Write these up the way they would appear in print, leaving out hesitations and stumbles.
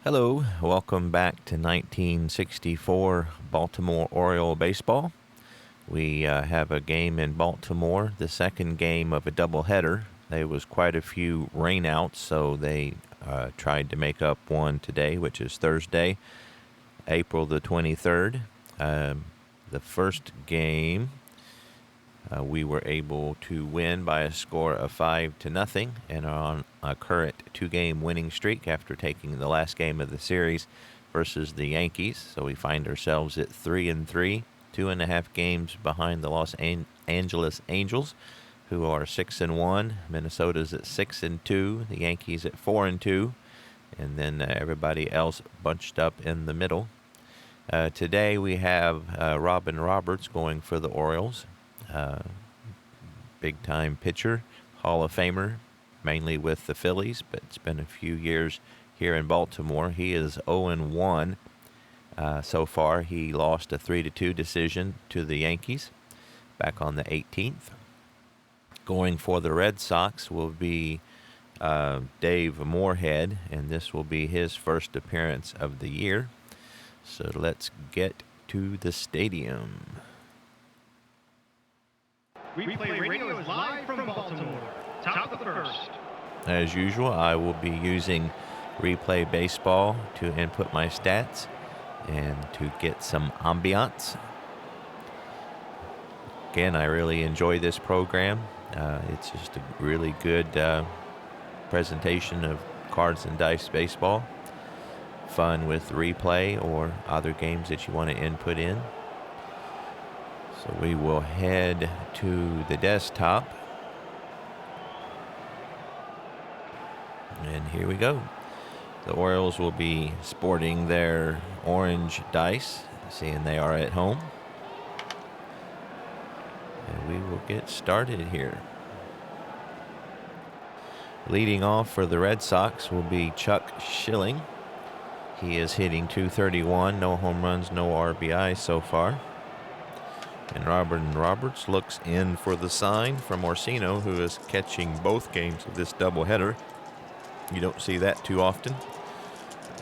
Hello, welcome back to 1964 Baltimore Oriole baseball. We have a game in Baltimore, the second game of a doubleheader. There was quite a few rainouts, so they tried to make up one today, which is Thursday, April the 23rd. The first game, we were able to win by a score of 5-0 and are on a current two-game winning streak after taking the last game of the series versus the Yankees. So we find ourselves at 3-3, 2.5 games behind the Los Angeles Angels, who are 6-1. Minnesota's at 6-2. The Yankees at 4-2, and then everybody else bunched up in the middle. Today we have Robin Roberts going for the Orioles. Big-time pitcher, Hall of Famer, mainly with the Phillies, but it's been a few years here in Baltimore. He is 0-1 so far. He lost a 3-2 decision to the Yankees back on the 18th. Going for the Red Sox will be Dave Moorhead, and this will be his first appearance of the year. So let's get to the stadium. Replay Radio is live from Baltimore. Top of the first. As usual, I will be using Replay Baseball to input my stats and to get some ambiance. Again, I really enjoy this program. It's just a really good presentation of cards and dice baseball. Fun with replay or other games that you want to input in. So we will head to the desktop. And here we go. The Orioles will be sporting their orange dice, seeing they are at home. And we will get started here. Leading off for the Red Sox will be Chuck Schilling. He is hitting .231, no home runs, no RBI so far. And Robin Roberts looks in for the sign from Orsino, who is catching both games of this doubleheader. You don't see that too often.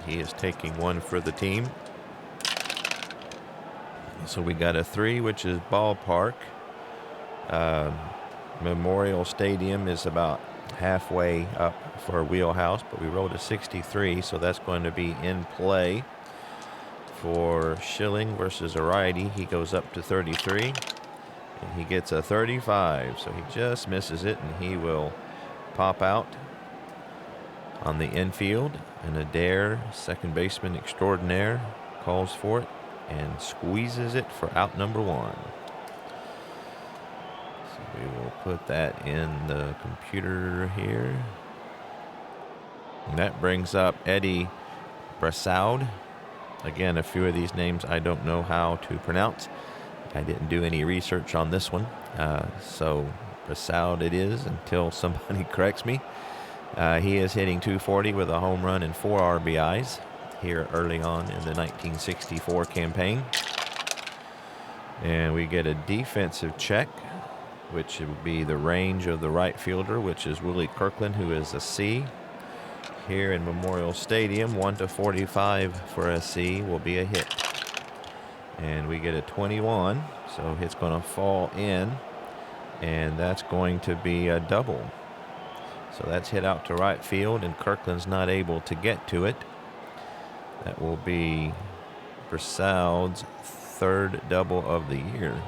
He is taking one for the team. So we got a 3, which is ballpark. Memorial Stadium is about halfway up for a wheelhouse, but we rolled a 63, so that's going to be in play. For Schilling versus a righty, he goes up to 33, and he gets a 35, so he just misses it, and he will pop out on the infield. And Adair, second baseman extraordinaire, calls for it and squeezes it for out number 1. So we will put that in the computer here. And that brings up Eddie Brassaud. Again, a few of these names I don't know how to pronounce. I didn't do any research on this one. So Brassaud it is until somebody corrects me. He is hitting .240 with a home run and 4 RBIs here early on in the 1964 campaign. And we get a defensive check, which would be the range of the right fielder, which is Willie Kirkland, who is a C. Here in Memorial Stadium, 1-45 for a C will be a hit. And we get a 21, so it's going to fall in, and that's going to be a double. So that's hit out to right field, and Kirkland's not able to get to it. That will be Brassaud's third double of the year.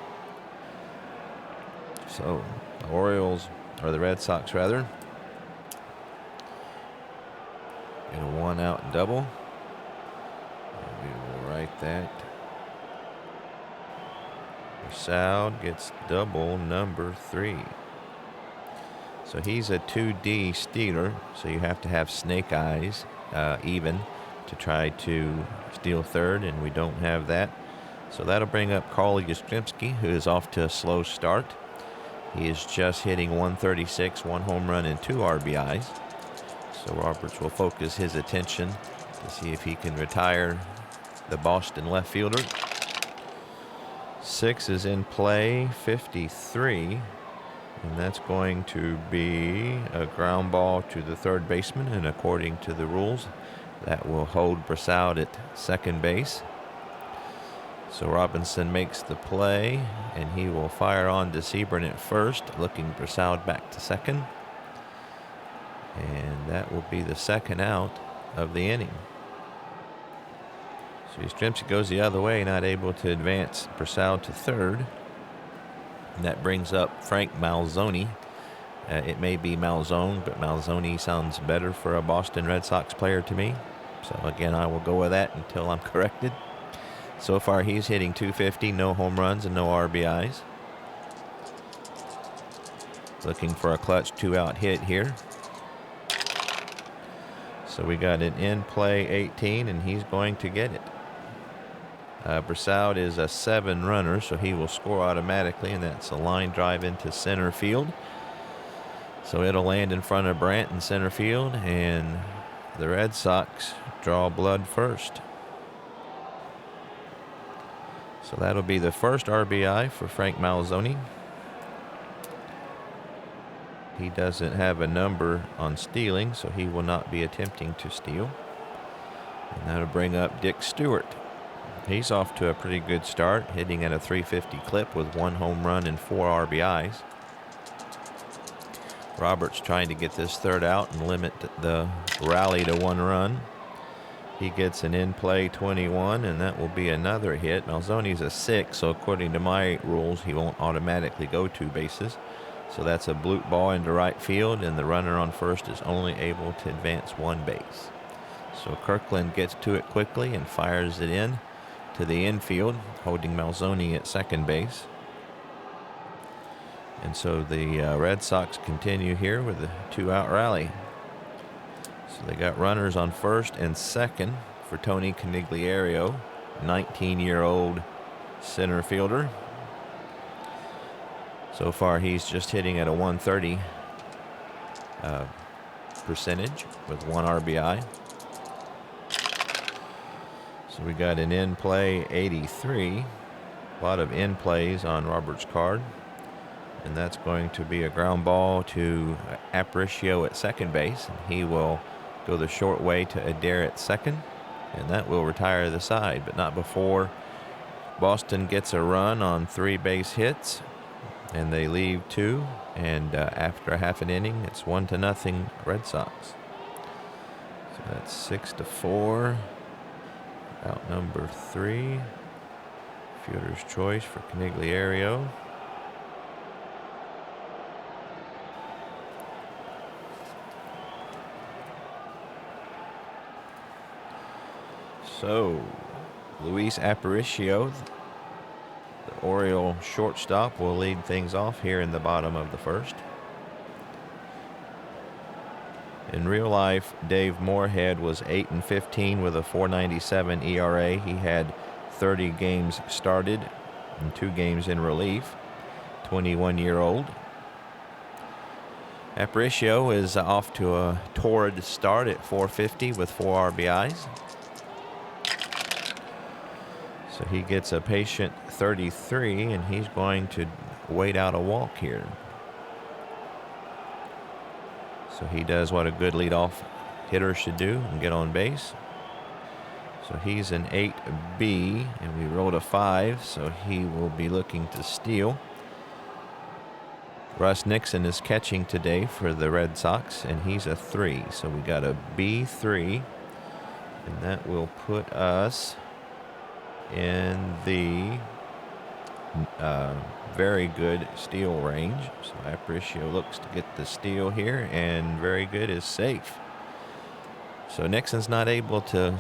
So the Orioles, or the Red Sox rather, get a 1-out double. And we will write that. Brassaud gets double number 3. So he's a 2D stealer, so you have to have snake eyes even to try to steal third, and we don't have that. So that'll bring up Carl Yastrzemski, who is off to a slow start. He is just hitting .136, 1 home run and 2 RBIs. So Roberts will focus his attention to see if he can retire the Boston left fielder. 6 is in play, 53. And that's going to be a ground ball to the third baseman. And according to the rules, That will hold Brassard at second base. So Robinson makes the play, and he will fire on to Sebring at first, looking Brassard back to second. And that will be the second out of the inning. So Yastrzemski goes the other way, not able to advance Brassard to third. And that brings up Frank Malzone. It may be Malzone, but Malzone sounds better for a Boston Red Sox player to me. So again, I will go with that until I'm corrected. So far, he's hitting .250, no home runs and no RBIs. Looking for a clutch 2-out hit here. So we got an in-play 18, and he's going to get it. Brassard is a 7 runner, so he will score automatically, and that's a line drive into center field. So it'll land in front of Brandt in center field, and the Red Sox draw blood first. So that'll be the first RBI for Frank Malzone. He doesn't have a number on stealing, so he will not be attempting to steal. And that'll bring up Dick Stewart. He's off to a pretty good start, hitting at a .350 clip with 1 home run and 4 RBIs. Roberts trying to get this third out and limit the rally to 1 run. He gets an in-play 21, and that will be another hit. Malzone's a 6, so according to my rules, he won't automatically go 2 bases. So that's a bloop ball into right field, and the runner on first is only able to advance 1 base. So Kirkland gets to it quickly and fires it in to the infield, holding Malzone at second base. And so the Red Sox continue here with a 2-out rally. So they got runners on first and second for Tony Conigliaro, 19-year-old center fielder. So far, he's just hitting at a .130 percentage with 1 RBI. So we got an in-play 83. A lot of in-plays on Roberts' card. And that's going to be a ground ball to Aparicio at second base. And he will go the short way to Adair at second. And that will retire the side, but not before Boston gets a run on 3 base hits. And they leave 2. And after a half an inning, it's 1-0 Red Sox. So that's 6-4. Out number 3. Fielder's choice for Conigliaro. So, Luis Aparicio, the Oriole shortstop, will lead things off here in the bottom of the first. In real life, Dave Moorhead was 8-15 with a .497 ERA. He had 30 games started and 2 games in relief. 21-year-old. Aparicio is off to a torrid start at .450 with 4 RBIs. So he gets a patient 33, and he's going to wait out a walk here. So he does what a good leadoff hitter should do and get on base. So he's an 8B, and we rolled a 5, so he will be looking to steal. Russ Nixon is catching today for the Red Sox, and he's a 3. So we got a B3, and that will put us in the very good steal range. So Aparicio looks to get the steal here, and very good is safe. So Nixon's not able to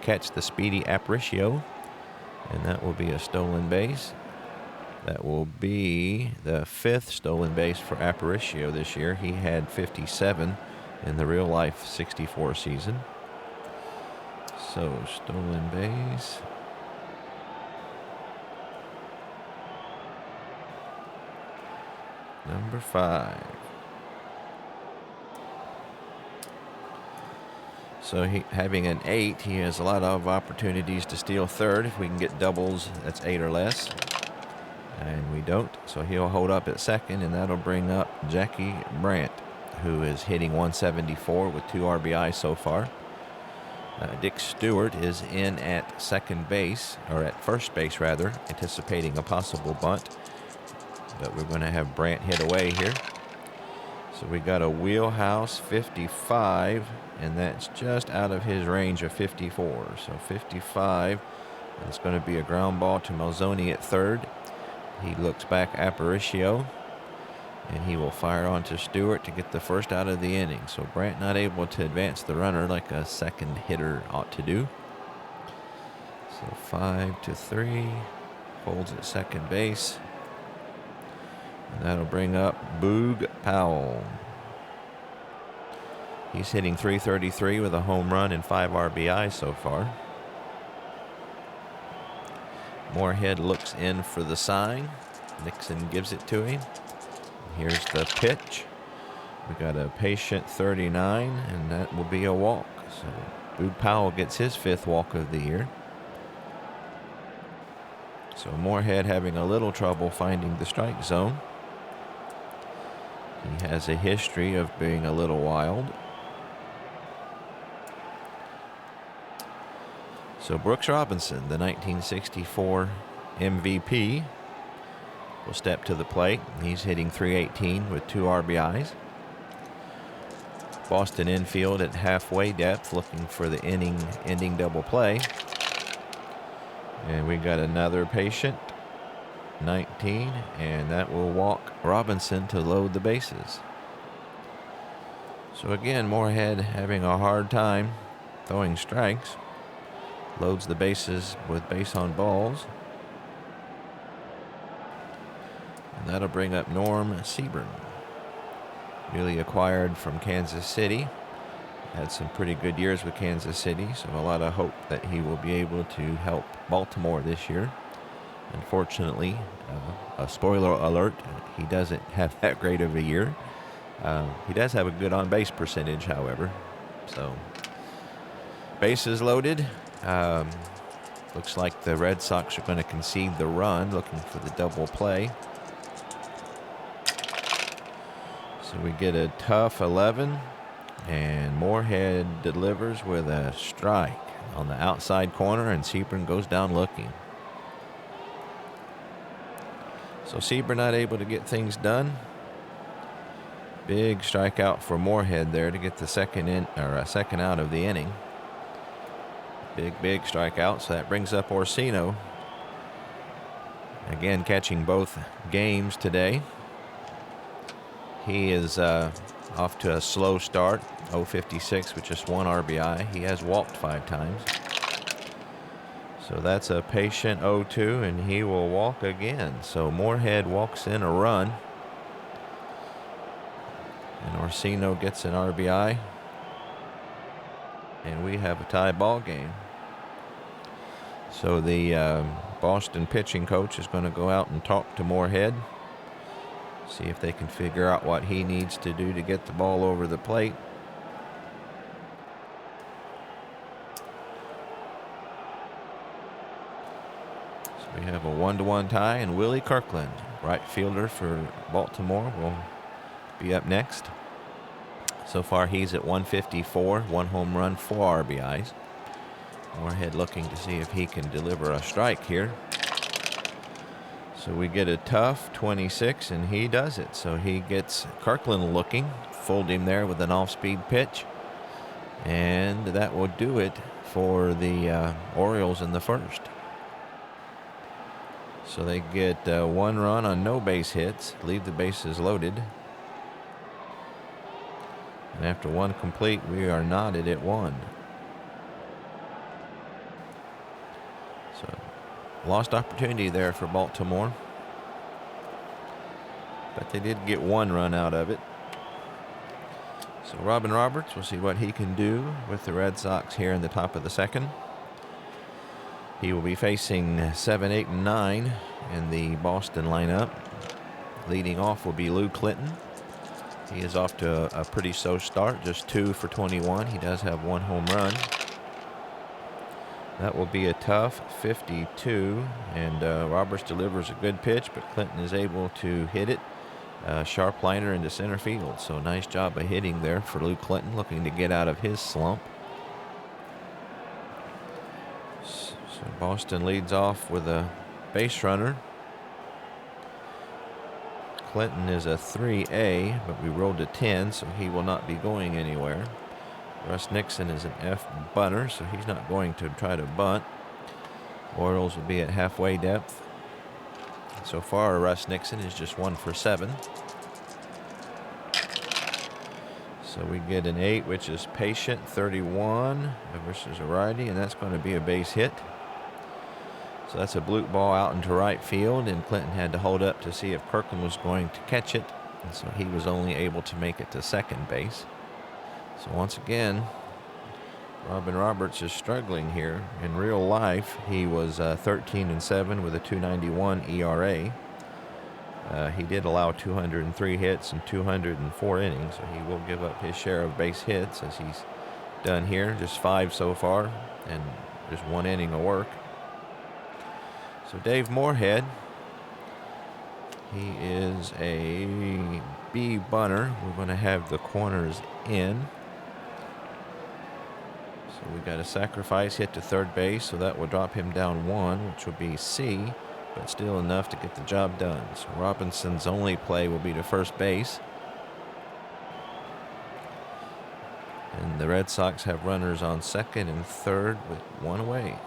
catch the speedy Aparicio, and that will be a stolen base. That will be the 5th stolen base for Aparicio this year. He had 57 in the real life 64 season. So stolen base. Number 5. So he having an 8, he has a lot of opportunities to steal third. If we can get doubles, that's 8 or less. And we don't. So he'll hold up at second, and that'll bring up Jackie Brandt, who is hitting .174 with 2 RBIs so far. Dick Stewart is in at second base, or at first base rather, anticipating a possible bunt. But we're going to have Brandt hit away here. So we got a wheelhouse 55, and that's just out of his range of 54. So 55, and it's going to be a ground ball to Malzoni at third. He looks back Aparicio, and he will fire on to Stewart to get the first out of the inning. So Brandt not able to advance the runner like a second hitter ought to do. So 5-3, holds at second base. And that'll bring up Boog Powell. He's hitting .333 with a home run and 5 RBIs so far. Moorhead looks in for the sign. Nixon gives it to him. Here's the pitch. We got a patient 39, and that will be a walk. So Boog Powell gets his 5th walk of the year. So Moorhead having a little trouble finding the strike zone. He has a history of being a little wild. So Brooks Robinson, the 1964 MVP, will step to the plate. He's hitting .318 with 2 RBIs. Boston infield at halfway depth looking for the inning-ending double play. And we got another patient, 19, and that will walk Robinson to load the bases. So again, Moorhead having a hard time throwing strikes. Loads the bases with base on balls. And that'll bring up Norm Seaborn, newly acquired from Kansas City. Had some pretty good years with Kansas City, so a lot of hope that he will be able to help Baltimore this year. Unfortunately, a spoiler alert, he doesn't have that great of a year. He does have a good on-base percentage, however. So, bases loaded. Looks like the Red Sox are going to concede the run, looking for the double play. So we get a tough 11, and Moorhead delivers with a strike on the outside corner, and Seaborn goes down looking. So Seaborn not able to get things done. Big strikeout for Moorhead there to get the second out of the inning. Big strikeout. So that brings up Orsino. Again, catching both games today. He is off to a slow start, 0-56 with just 1 RBI. He has walked 5 times. So that's a patient 0-2, and he will walk again. So Moorhead walks in a run, and Orsino gets an RBI, and we have a tie ball game. So the Boston pitching coach is going to go out and talk to Moorhead, see if they can figure out what he needs to do to get the ball over the plate. So we have a 1-1 tie, and Willie Kirkland, right fielder for Baltimore, will be up next. So far he's at 154, 1 home run, 4 RBIs. Moorhead looking to see if he can deliver a strike here. So we get a tough 26, and he does it. So he gets Kirkland looking, fooled him there with an off-speed pitch. And that will do it for the Orioles in the first. So they get 1 run on no base hits, leave the bases loaded. And after 1 complete, we are knotted at 1. So lost opportunity there for Baltimore, but they did get 1 run out of it. So Robin Roberts, we'll see what he can do with the Red Sox here in the top of the second. He will be facing 7, 8, and 9 in the Boston lineup. Leading off will be Lou Clinton. He is off to a pretty slow start, just 2 for 21. He does have 1 home run. That will be a tough 52, and Roberts delivers a good pitch, but Clinton is able to hit it. Sharp liner into center field. So nice job of hitting there for Lou Clinton, looking to get out of his slump. So Boston leads off with a base runner. Clinton is a 3A, but we rolled a 10, so he will not be going anywhere. Russ Nixon is an F bunter, so he's not going to try to bunt. Orioles will be at halfway depth. So far, Russ Nixon is just 1 for 7. So we get an 8, which is patient, 31 versus a righty, and that's going to be a base hit. So that's a bloop ball out into right field, and Clinton had to hold up to see if Kirkland was going to catch it, and so he was only able to make it to second base. So once again, Robin Roberts is struggling here. In real life, he was 13-7 with a 2.91 ERA. He did allow 203 hits and 204 innings, so he will give up his share of base hits as he's done here. Just 5 so far, and just 1 inning of work. So Dave Moorhead, he is a B bunter. We're going to have the corners in. So we got a sacrifice hit to third base, so that will drop him down 1, which will be C, but still enough to get the job done. So Robinson's only play will be to first base. And the Red Sox have runners on second and third with 1 away.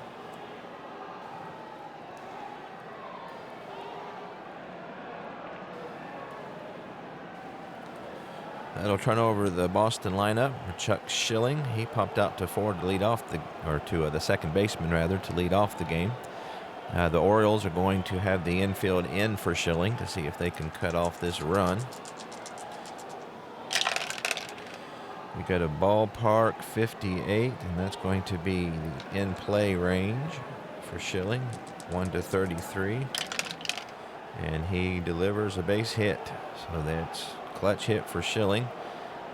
That'll turn over the Boston lineup. Chuck Schilling, he popped out to forward to lead off the second baseman rather, to lead off the game. The Orioles are going to have the infield in for Schilling to see if they can cut off this run. We got a ballpark 58, and that's going to be the in-play range for Schilling, 1-33. And he delivers a base hit, so that's clutch hit for Schilling.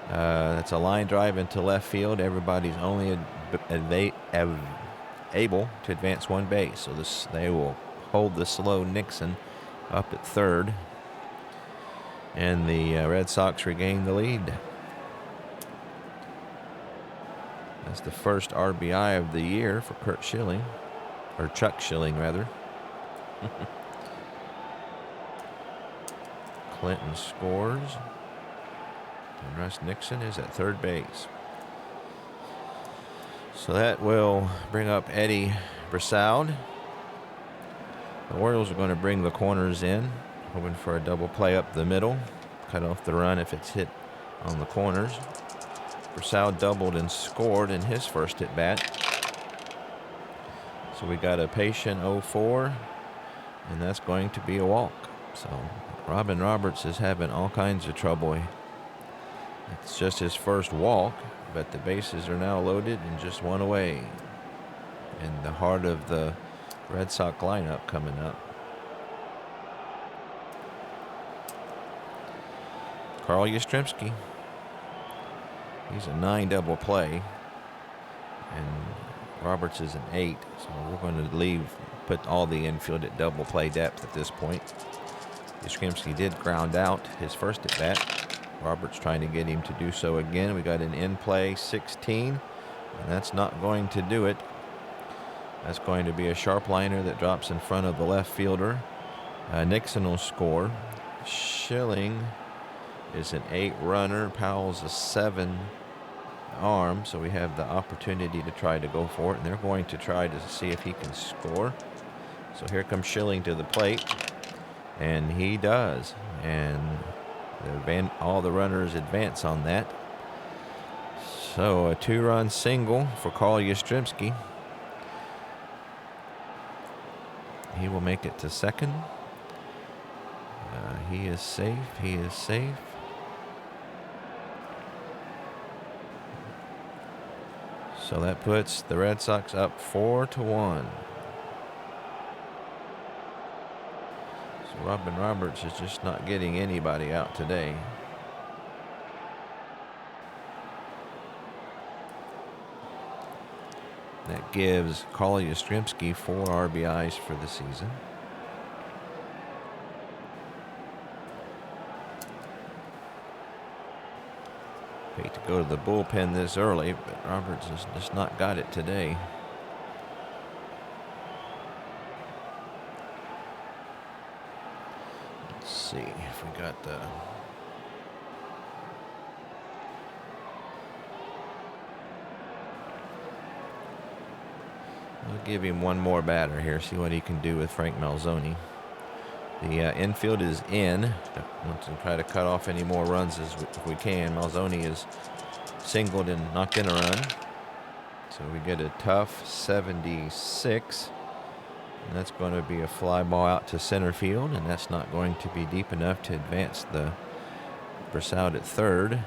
That's a line drive into left field. Everybody's only able to advance 1 base, so they will hold the slow Nixon up at third, and the Red Sox regain the lead. That's the first RBI of the year for Chuck Schilling rather. Clinton scores, and Russ Nixon is at third base. So that will bring up Eddie Brassard. The Orioles are going to bring the corners in, hoping for a double play up the middle, cut off the run if it's hit on the corners. Brassard doubled and scored in his first at bat. So we got a patient 0-4, and that's going to be a walk. So Robin Roberts is having all kinds of trouble. It's just his first walk, but the bases are now loaded and just 1 away. And the heart of the Red Sox lineup coming up. Carl Yastrzemski. He's a 9 double play, and Roberts is an 8. So we're going to put all the infield at double play depth at this point. Yastrzemski did ground out his first at bat. Roberts trying to get him to do so again. We got an in-play 16, and that's not going to do it. That's going to be a sharp liner that drops in front of the left fielder. Nixon will score. Schilling is an 8 runner. Powell's a 7 arm, so we have the opportunity to try to go for it, and they're going to try to see if he can score. So here comes Schilling to the plate, and he does, and all the runners advance on that. So a 2-run single for Carl Yastrzemski. He will make it to second. He is safe. He is safe. So that puts the Red Sox up 4-1. So Robin Roberts is just not getting anybody out today. That gives Carl Yastrzemski 4 RBIs for the season. Hate to go to the bullpen this early, but Roberts has just not got it today. see if we got the... We'll give him one more batter here, see what he can do with Frank Malzoni. The infield is in. Want to try to cut off any more runs if we can. Malzoni is singled and knocked in a run. So we get a tough 76. And that's going to be a fly ball out to center field, and that's not going to be deep enough to advance the Brassout at third.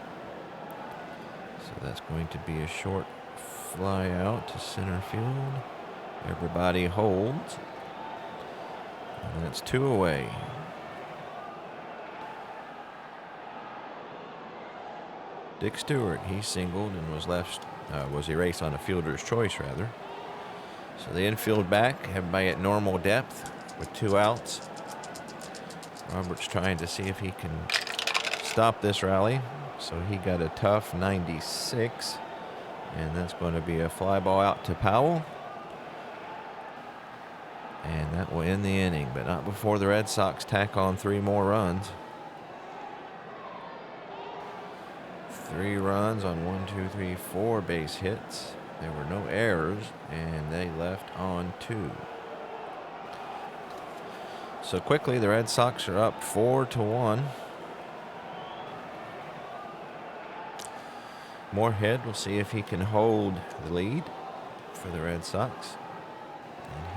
So that's going to be a short fly out to center field. Everybody holds. And that's 2 away. Dick Stewart, he singled and was erased on a fielder's choice, rather. So the infield back, everybody at normal depth with 2 outs. Roberts trying to see if he can stop this rally. So he got a tough 96, and that's going to be a fly ball out to Powell. And that will end the inning, but not before the Red Sox tack on 3 more runs. 3 runs on 1, 2, 3, 4 base hits. There were no errors, and they left on 2. So quickly, the Red Sox are up 4-1. Moorhead, we'll see if he can hold the lead for the Red Sox.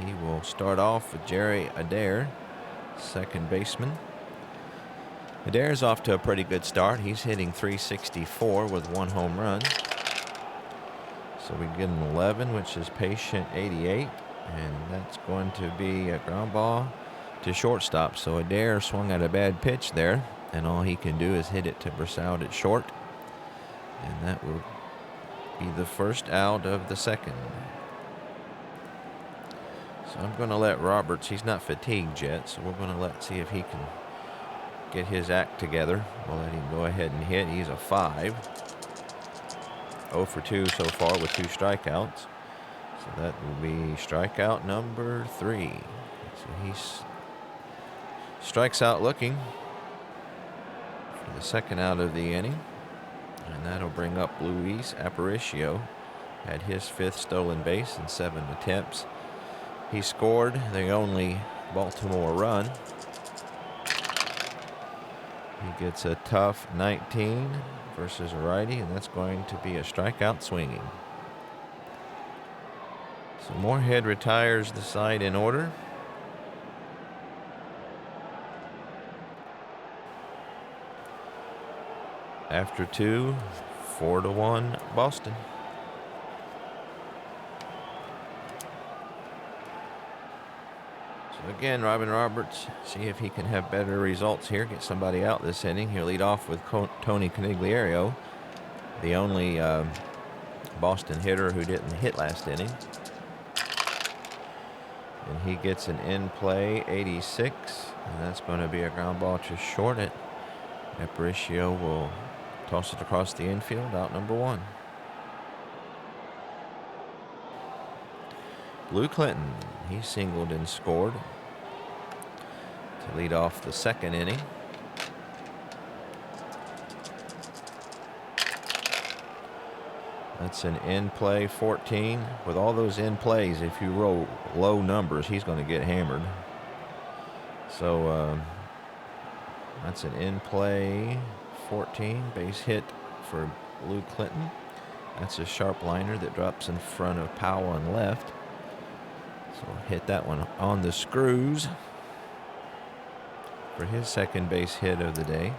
And he will start off with Jerry Adair, second baseman. Adair's off to a pretty good start. He's hitting .364 with 1 home run. So we get an 11, which is patient 88. And that's going to be a ground ball to shortstop. So Adair swung at a bad pitch there, and all he can do is hit it to Brassout at short. And that will be the first out of the second. So I'm going to let Roberts, he's not fatigued yet, so we're going to see if he can get his act together. We'll let him go ahead and hit. He's a 5. 0 for 2 so far with 2 strikeouts. So that will be strikeout number 3. So he strikes out looking for the second out of the inning. And that'll bring up Luis Aparicio. Had his 5th stolen base in 7 attempts. He scored the only Baltimore run. He gets a tough 19 versus a righty, and that's going to be a strikeout swinging. So Moorhead retires the side in order. After 2, 4-1 Boston. So again, Robin Roberts, see if he can have better results here, get somebody out this inning. He'll lead off with Tony Conigliaro, the only Boston hitter who didn't hit last inning. And he gets an in-play 86, and that's going to be a ground ball to short it. Aparicio will toss it across the infield, out number 1. Lou Clinton, he singled and scored to lead off the second inning. That's an in-play 14. With all those in-plays, if you roll low numbers, he's going to get hammered. So that's an in-play 14, base hit for Lou Clinton. That's a sharp liner that drops in front of Powell on left. So hit that one on the screws for his second base hit of the day.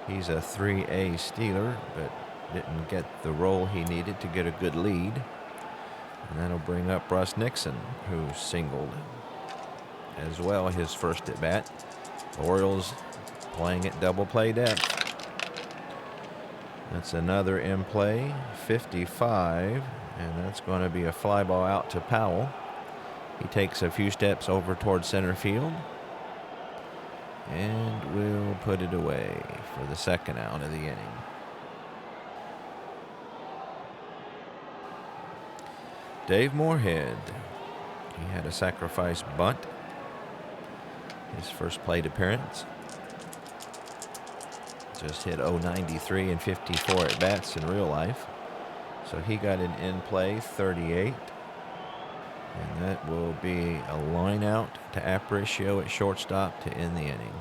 He's a 3A Steeler, but didn't get the role he needed to get a good lead. And that'll bring up Russ Nixon, who singled as well, his first at bat. The Orioles playing at double play depth. That's another in play, 55, and that's going to be a fly ball out to Powell. He takes a few steps over towards center field and will put it away for the second out of the inning. Dave Moorhead, he had a sacrifice bunt, his first plate appearance. just hit .093 and 54 at bats in real life. So he got an in play 38. And that will be a line out to Aparicio at shortstop to end the inning.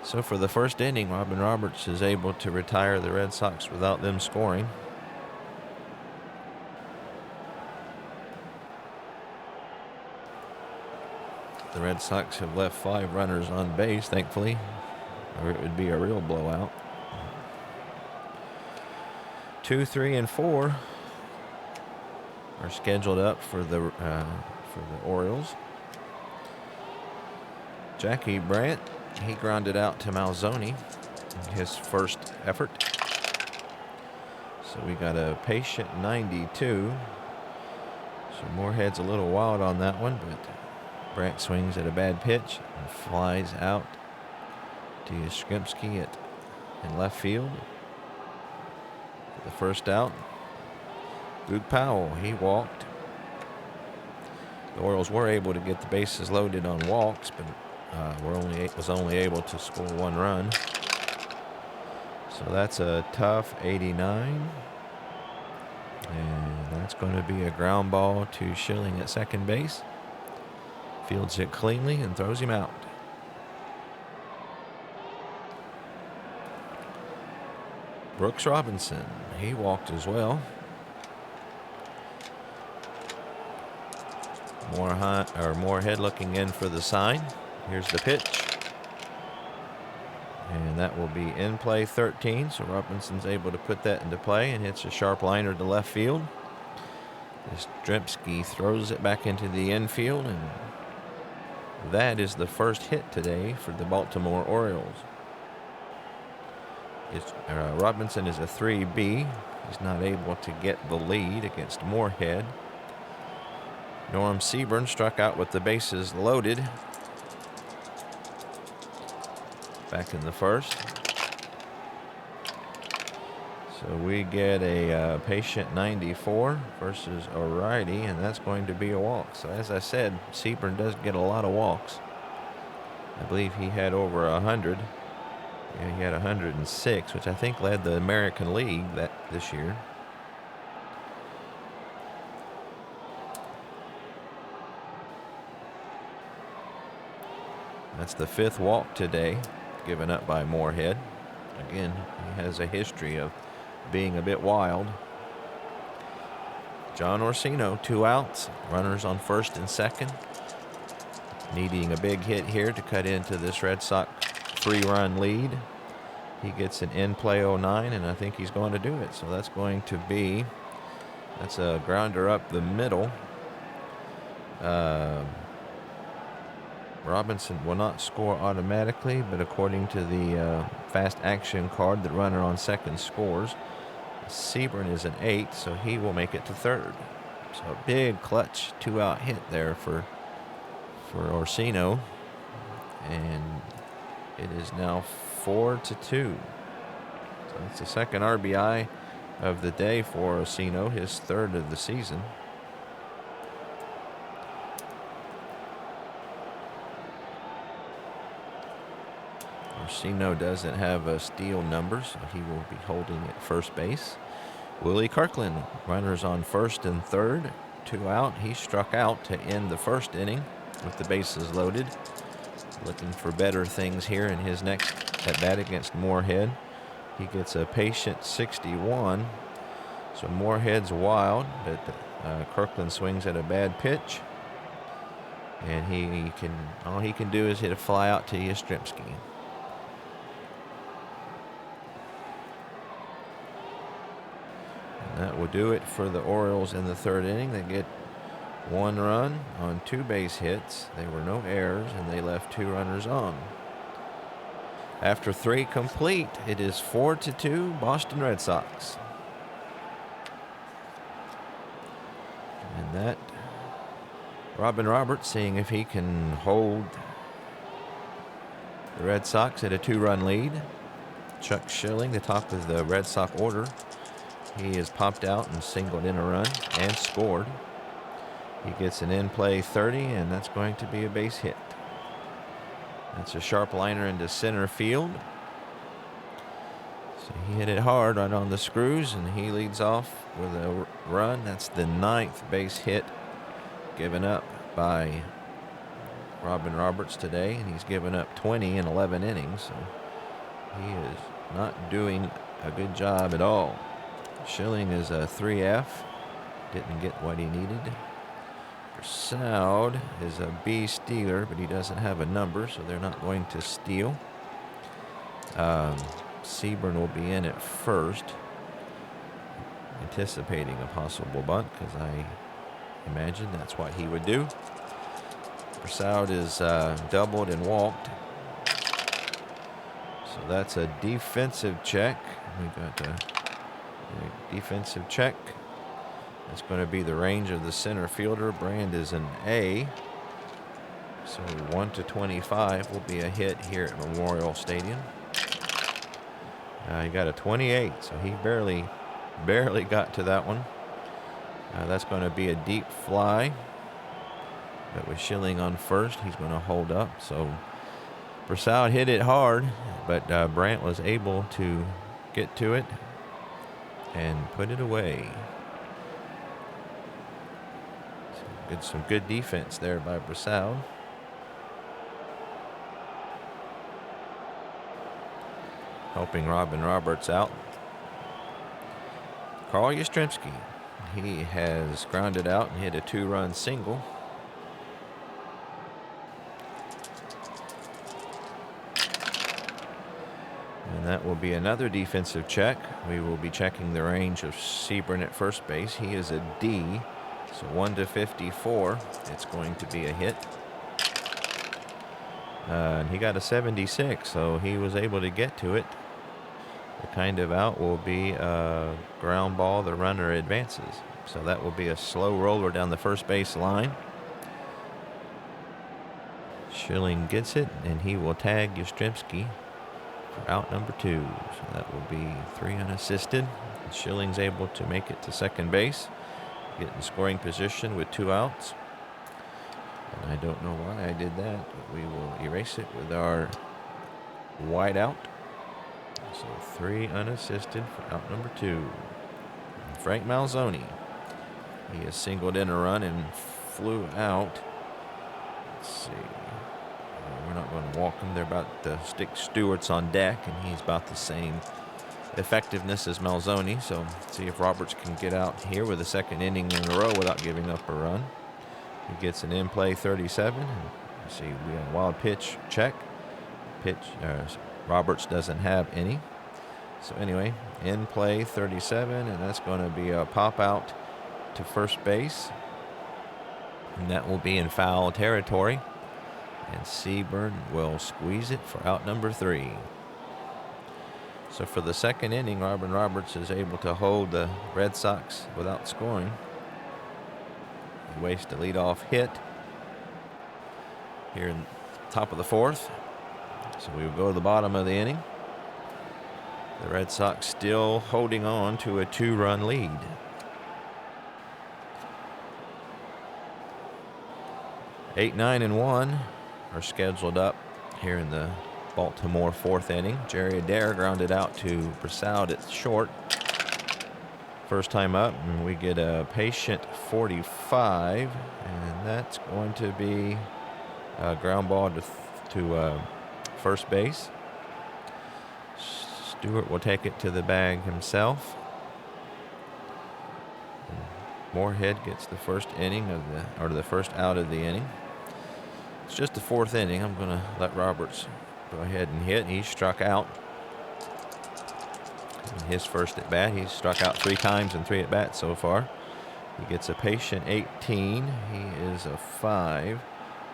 So for the first inning, Robin Roberts is able to retire the Red Sox without them scoring. The Red Sox have left 5 runners on base, thankfully, or it would be a real blowout. 2, 3, and 4 are scheduled up for the Orioles. Jackie Brandt, he grounded out to Malzoni in his first effort. So we got a patient 92. So Moorhead's a little wild on that one, but Brandt swings at a bad pitch and flies out to Yastrzemski in left field. For the first out. Boog Powell, he walked. The Orioles were able to get the bases loaded on walks, but was only able to score 1 run. So that's a tough 89. And that's going to be a ground ball to Schilling at second base. Fields it cleanly and throws him out. Brooks Robinson, he walked as well. Moorhead looking in for the sign. Here's the pitch. And that will be in play 13. So Robinson's able to put that into play and hits a sharp liner to left field. Yastrzemski throws it back into the infield, and that is the first hit today for the Baltimore Orioles. Robinson is a 3B. He's not able to get the lead against Moorhead. Norm Seaburn struck out with the bases loaded back in the first. So we get a patient 94 versus a righty, and that's going to be a walk. So as I said, Seaburn does get a lot of walks. I believe he had over 100. Yeah, he had 106, which I think led the American League this year. That's the 5th walk today, given up by Moorhead. Again, he has a history of being a bit wild. John Orsino, 2 outs, runners on first and second. Needing a big hit here to cut into this Red Sox 3-run lead. He gets an in-play 09, and I think he's going to do it. So that's going to be, that's a grounder up the middle. Robinson will not score automatically, but according to the fast action card, the runner on second scores. Seaburn is an 8, so he will make it to third. So a big clutch 2-out hit there for Orsino, and it is now 4-2. So it's the second RBI of the day for Orsino, his 3rd of the season. Orsino doesn't have a steal number, so he will be holding at first base. Willie Kirkland, runners on first and third, 2 out. He struck out to end the first inning with the bases loaded. Looking for better things here in his next at bat against Moorhead. He gets a patient 61. So Moorhead's wild, but Kirkland swings at a bad pitch. And all he can do is hit a fly out to Yastrzemski. That will do it for the Orioles in the 3rd inning. They get 1 run on 2 base hits. There were no errors, and they left 2 runners on. After 3 complete, it is 4-2 Boston Red Sox. And that, Robin Roberts seeing if he can hold the Red Sox at a 2-run lead. Chuck Schilling, the top of the Red Sox order. He has popped out and singled in a run and scored. He gets an in-play 30, and that's going to be a base hit. That's a sharp liner into center field. So he hit it hard right on the screws, and he leads off with a run. That's the 9th base hit given up by Robin Roberts today, and he's given up 20 in 11 innings. So he is not doing a good job at all. Schilling is a 3F. Didn't get what he needed. Persaud is a B stealer, but he doesn't have a number, so they're not going to steal. Seaburn will be in at first, anticipating a possible bunt, because I imagine that's what he would do. Persaud is doubled and walked. So that's a defensive check. We got a defensive check. That's going to be the range of the center fielder. Brand is an A. So 1-25 will be a hit here at Memorial Stadium. He got a 28, so he barely got to that one. That's going to be a deep fly. But with Schilling on first, he's going to hold up. So Persaud hit it hard, but Brandt was able to get to it and put it away. Some good defense there by Persaud. Helping Robin Roberts out. Carl Yastrzemski. He has grounded out and hit a 2-run single. And that will be another defensive check. We will be checking the range of Seaburn at first base. He is a D. So 1-54, it's going to be a hit. And he got a 76, so he was able to get to it. The kind of out will be a ground ball. The runner advances. So that will be a slow roller down the first base line. Schilling gets it, and he will tag Yastrzemski for out number 2. So that will be 3 unassisted. Schilling's able to make it to second base. Get in scoring position with 2 outs. And I don't know why I did that, but we will erase it with our wide out. So 3 unassisted for out number 2. And Frank Malzoni. He has singled in a run and flew out. Let's see. We're not going to walk him. They're about to stick Stewart's on deck, and he's about the same effectiveness as Malzoni. So see if Roberts can get out here with a second inning in a row without giving up a run. He gets an in-play 37. See, we have a wild pitch check. Roberts doesn't have any. So anyway, in-play 37, and that's going to be a pop out to first base. And that will be in foul territory. And Seaburn will squeeze it for out number 3. So for the second inning, Robin Roberts is able to hold the Red Sox without scoring. He wastes a leadoff hit here in the top of the 4th. So we will go to the bottom of the inning. The Red Sox still holding on to a 2-run lead. Eight, 9, and 1 are scheduled up here in the Baltimore 4th inning. Jerry Adair grounded out to Persaud at short. First time up, and we get a patient 45, and that's going to be a ground ball to first base. Stewart will take it to the bag himself. And Moorhead gets the first inning of the first out of the inning. It's just the 4th inning. I'm going to let Roberts go ahead and hit. He struck out in his first at bat. He's struck out 3 times in 3 at bats so far. He gets a patient 18. He is a 5.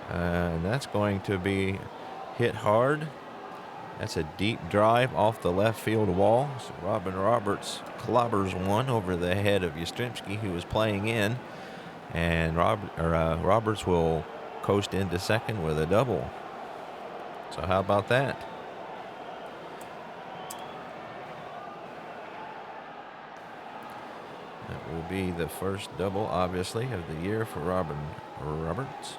And that's going to be hit hard. That's a deep drive off the left field wall. So Robin Roberts clobbers one over the head of Yastrzemski, who was playing in. And Roberts will coast into second with a double. So how about that? That will be the first double, obviously, of the year for Robin Roberts.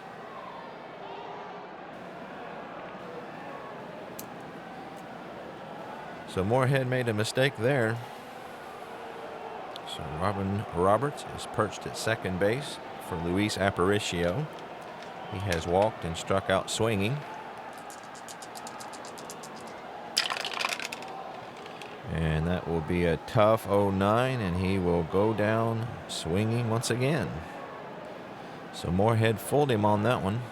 So Moorhead made a mistake there. So Robin Roberts is perched at second base for Luis Aparicio. He has walked and struck out swinging. And that will be a tough 0-9, and he will go down swinging once again. So Moorhead fooled him on that one.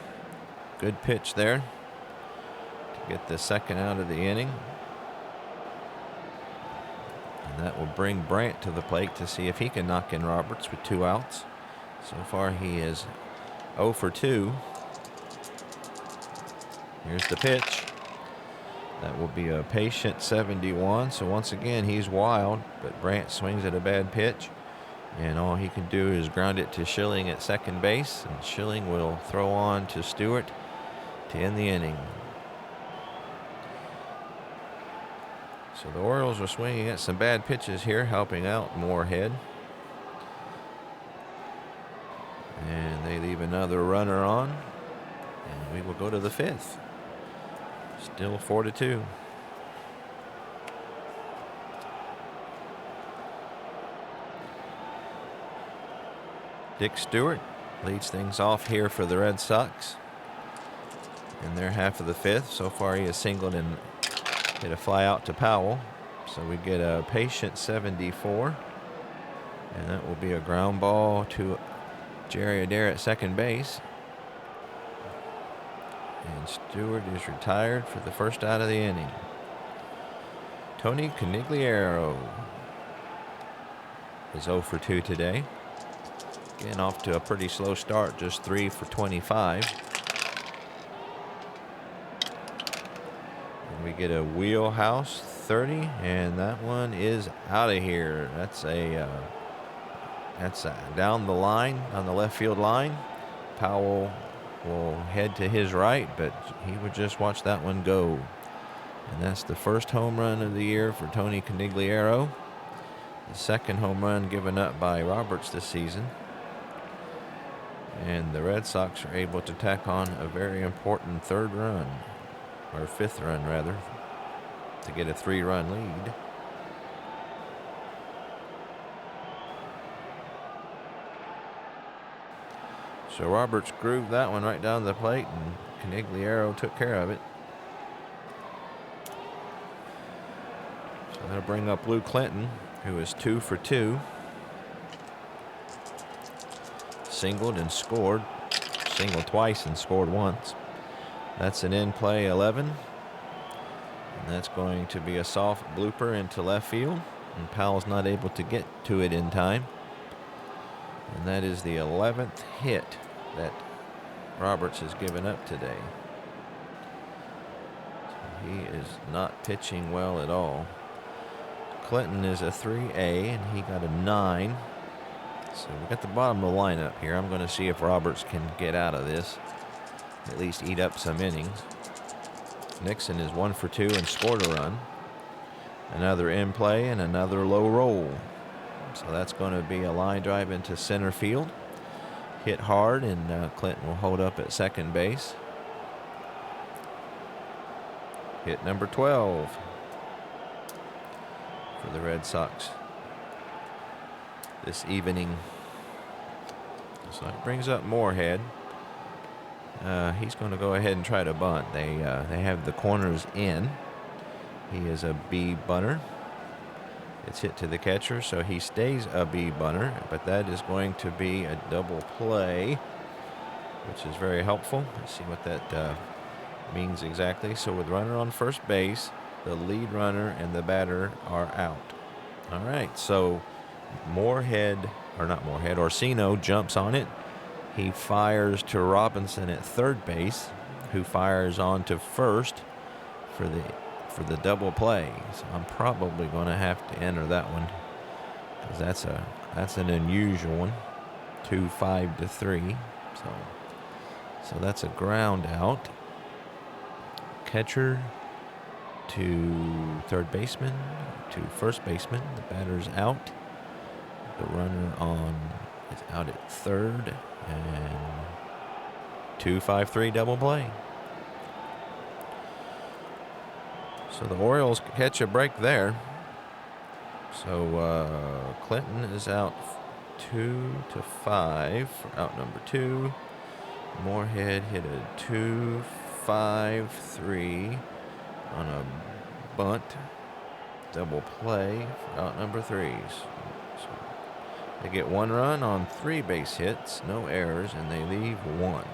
Good pitch there to get the second out of the inning. And that will bring Brandt to the plate to see if he can knock in Roberts with 2 outs. So far he is 0 for 2. Here's the pitch. That will be a patient 71. So once again, he's wild, but Brandt swings at a bad pitch. And all he can do is ground it to Schilling at second base. And Schilling will throw on to Stewart to end the inning. So the Orioles are swinging at some bad pitches here, helping out Moorhead. And they leave another runner on. And we will go to the 5th. Still 4-2. Dick Stewart leads things off here for the Red Sox in their half of the 5th. So far he has singled and hit a fly out to Powell. So we get a patient 74. And that will be a ground ball to Jerry Adair at second base. And Stewart is retired for the first out of the inning. Tony Conigliaro is 0 for 2 today. Getting off to a pretty slow start, just 3 for 25. And we get a wheelhouse 30, and that one is out of here. That's down the line, on the left field line. Powell will head to his right, but he would just watch that one go. And that's the first home run of the year for Tony Conigliaro. The second home run given up by Roberts this season. And the Red Sox are able to tack on a very important 3rd run, or 5th run rather, to get a 3-run lead. So Roberts grooved that one right down the plate, and Conigliaro took care of it. So that'll bring up Lou Clinton, who is 2 for 2. Singled and scored. Singled twice and scored once. That's an in-play 11. And that's going to be a soft blooper into left field. And Powell's not able to get to it in time. And that is the 11th hit that Roberts has given up today. So he is not pitching well at all. Clinton is a 3A, and he got a 9. So we got the bottom of the lineup here. I'm going to see if Roberts can get out of this, at least eat up some innings. Nixon is 1 for 2 and scored a run. Another in play and another low roll. So that's going to be a line drive into center field. Hit hard, and Clinton will hold up at second base. Hit number 12 for the Red Sox this evening. So it brings up Moorhead. He's going to go ahead and try to bunt. They have the corners in. He is a B bunter. It's hit to the catcher, so he stays a B bunter, but that is going to be a double play, which is very helpful. Let's see what that means exactly. So with runner on first base, the lead runner and the batter are out. All right, so Orsino jumps on it. He fires to Robinson at third base, who fires on to first for the double play. So I'm probably going to have to enter that one, because that's an unusual one. 2-5-3. So that's a ground out. Catcher to third baseman to first baseman. The batter's out. The runner is out at third, and 2-5-3 double play. So the Orioles catch a break there. So Clinton is out 2-5 for out number 2. Moorhead hit a 2-5-3 on a bunt double play for out number 3. So they get 1 run on 3 base hits, no errors, and they leave 1.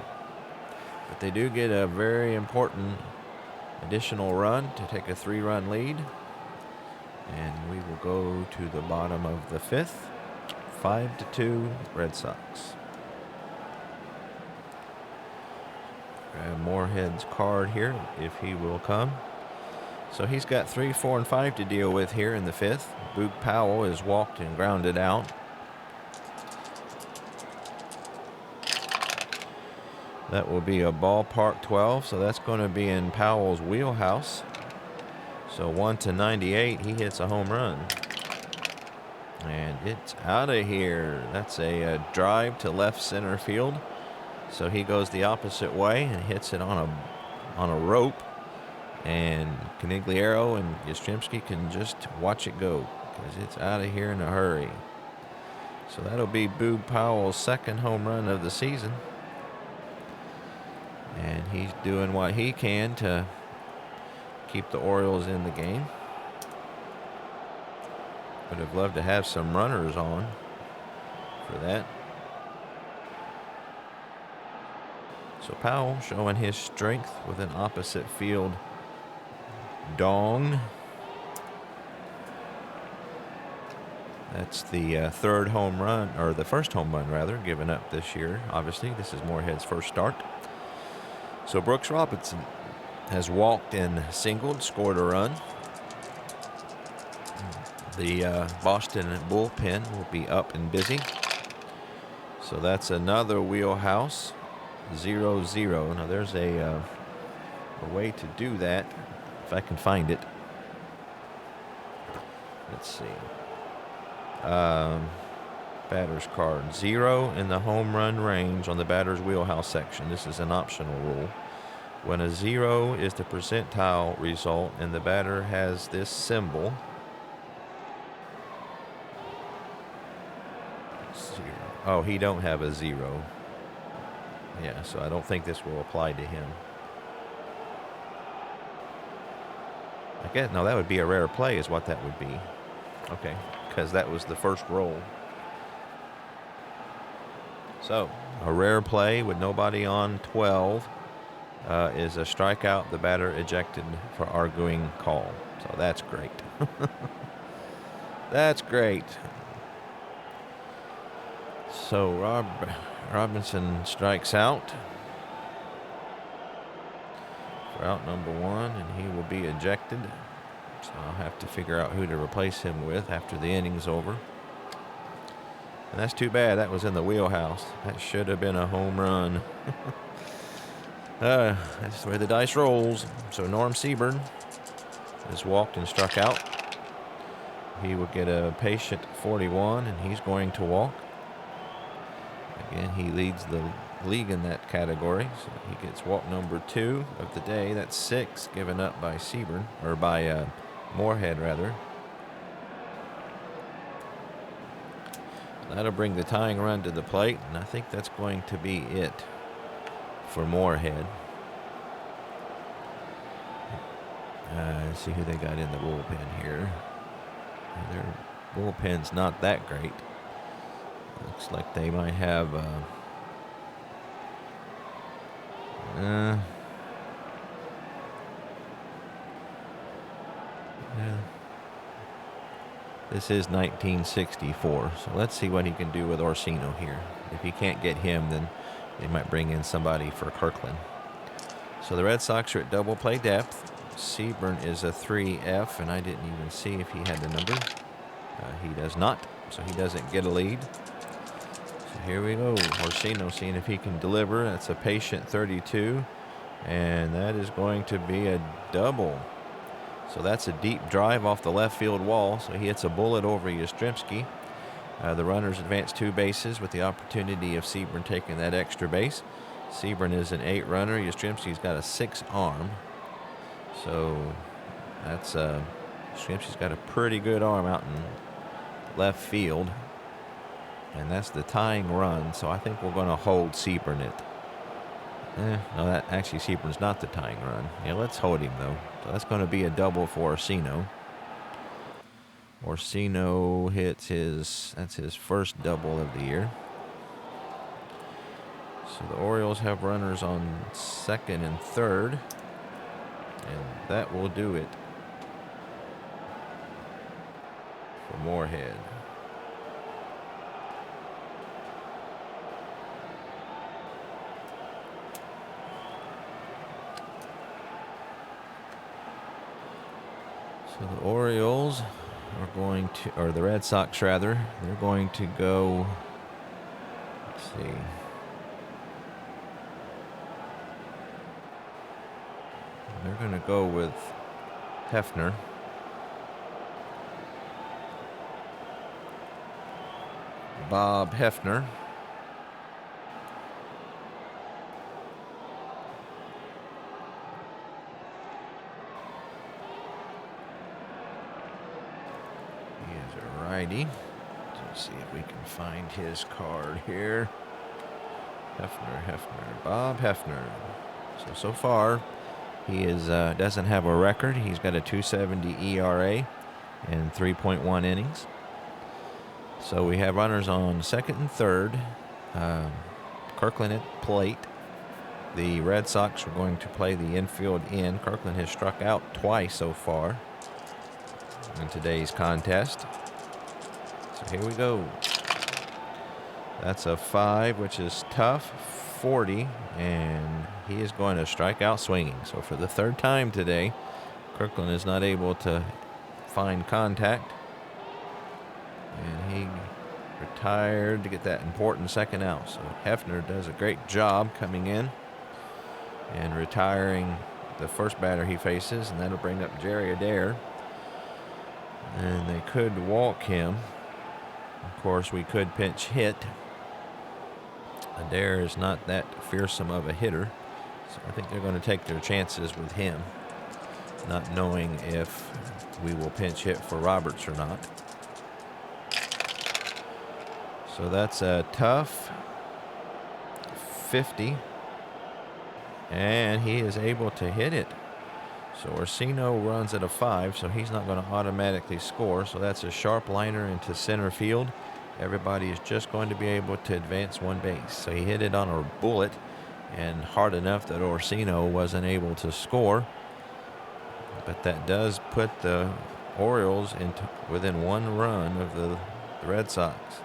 But they do get a very important additional run to take a 3-run lead. And we will go to the bottom of the 5th. 5-2 Red Sox. Grab Moorhead's card here if he will come. So he's got 3, 4, and 5 to deal with here in the 5th. Boog Powell is walked and grounded out. That will be a ballpark 12, so that's going to be in Powell's wheelhouse. So 1-98, he hits a home run. And it's out of here. That's a drive to left center field. So he goes the opposite way and hits it on a rope. And Canigliaro and Yastrzemski can just watch it go because it's out of here in a hurry. So that'll be Boog Powell's 2nd home run of the season. And he's doing what he can to keep the Orioles in the game. Would have loved to have some runners on for that. So Powell showing his strength with an opposite field dong. That's the 3rd home run, or the 1st home run rather, given up this year. Obviously, this is Moorhead's 1st start. So Brooks Robinson has walked and singled, scored a run. The Boston bullpen will be up and busy. So that's another wheelhouse. 0-0. Now there's a way to do that if I can find it. Let's see. Batter's card. 0 in the home run range on the batter's wheelhouse section. This is an optional rule. When a 0 is the percentile result and the batter has this symbol, 0. Oh, he don't have a 0. Yeah, so I don't think this will apply to him. I guess, no, that would be a rare play is what that would be. Okay, because that was the first roll. So, a rare play with nobody on 12 is a strikeout. The batter ejected for arguing call. So that's great. That's great. So Robinson strikes out for out number 1, and he will be ejected. So I'll have to figure out who to replace him with after the inning's over. And that's too bad. That was in the wheelhouse. That should have been a home run. That's the way the dice rolls. So Norm Seaburn is walked and struck out. He will get a patient 41, and he's going to walk. Again, he leads the league in that category. So he gets walk number 2 of the day. That's 6 given up by Seaburn, or by Moorhead rather. That'll bring the tying run to the plate, and I think that's going to be it for Moorhead. Let's see who they got in the bullpen here. Their bullpen's not that great. Looks like they might have yeah. This is 1964, so let's see what he can do with Orsino here. If he can't get him, then they might bring in somebody for Kirkland. So the Red Sox are at double play depth. Seaburn is a 3F, and I didn't even see if he had the number. He does not, so he doesn't get a lead. So here we go. Orsino seeing if he can deliver. That's a patient 32, and that is going to be a double. So that's a deep drive off the left field wall. So he hits a bullet over Yastrzemski. The runners advance 2 bases with the opportunity of Seaburn taking that extra base. Seaburn is an 8 runner. Yastrzemski's got a 6 arm. So That's Scripsy's got a pretty good arm out in left field. And that's the tying run, so I think we're going to hold Sebring. No, that actually Sebring's not the tying run. Yeah, let's hold him, though. So that's going to be a double for Orsino. Orsino hits that's his first double of the year. So the Orioles have runners on second and third. And that will do it for Moorhead. So the Orioles are going to, or the Red Sox rather, they're going to go, let's see. They're going to go with Hefner. Bob Hefner. He is a righty. Let's see if we can find his card here. Hefner. Bob Hefner. So far, he doesn't have a record. He's got a 2.70 ERA and 3.1 innings. So we have runners on second and third. Kirkland at plate. The Red Sox are going to play the infield in. Kirkland has struck out twice so far in today's contest. So here we go. That's a 5, which is tough. 40, and he is going to strike out swinging. So for the third time today, Kirkland is not able to find contact. And he retired to get that important second out. So Hefner does a great job coming in and retiring the first batter he faces, and that'll bring up Jerry Adair. And they could walk him. Of course, we could pinch hit. Adair is not that fearsome of a hitter, so I think they're going to take their chances with him, not knowing if we will pinch hit for Roberts or not. So that's a tough 50, and he is able to hit it. So Orsino runs at a 5, so he's not going to automatically score. So that's a sharp liner into center field. Everybody is just going to be able to advance one base. So he hit it on a bullet and hard enough that Orsino wasn't able to score. But that does put the Orioles into within 1 run of the Red Sox.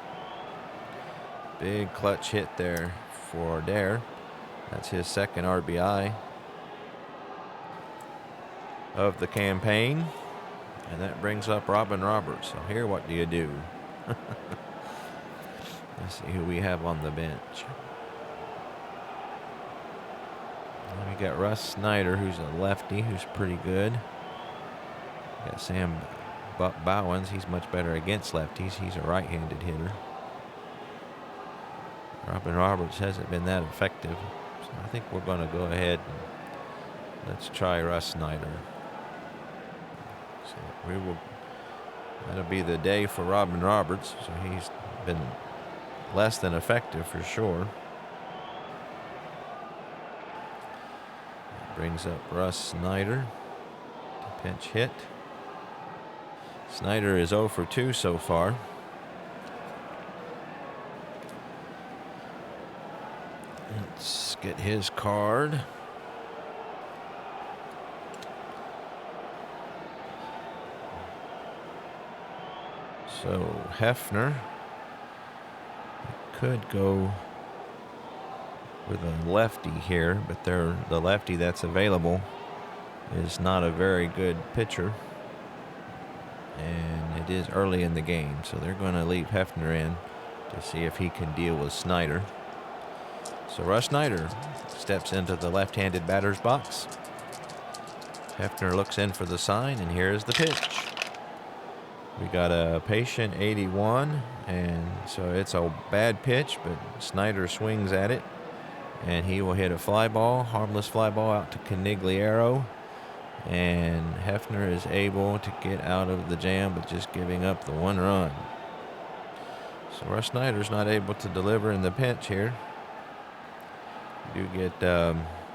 Big clutch hit there for Adair. That's his second RBI of the campaign. And that brings up Robin Roberts. So here, what do you do? Let's see who we have on the bench. We got Russ Snyder, who's a lefty, who's pretty good. We got Sam Bowens. He's much better against lefties. He's a right-handed hitter. Robin Roberts hasn't been that effective. So I think we're going to go ahead and let's try Russ Snyder. So that'll be the day for Robin Roberts. So he's been less than effective for sure. Brings up Russ Snyder to pinch hit. Snyder is 0 for 2 so far. Let's get his card. So Hefner could go with a lefty here, but the lefty that's available is not a very good pitcher, and it is early in the game, so they're going to leave Hefner in to see if he can deal with Snyder. So Russ Snyder steps into the left-handed batter's box. Hefner looks in for the sign, and here's the pitch. We got a patient 81, and so it's a bad pitch, but Snyder swings at it, and he will hit a fly ball, harmless fly ball out to Canigliaro, And Hefner is able to get out of the jam, but just giving up the 1 run. So Russ Snyder's not able to deliver in the pinch here. You do get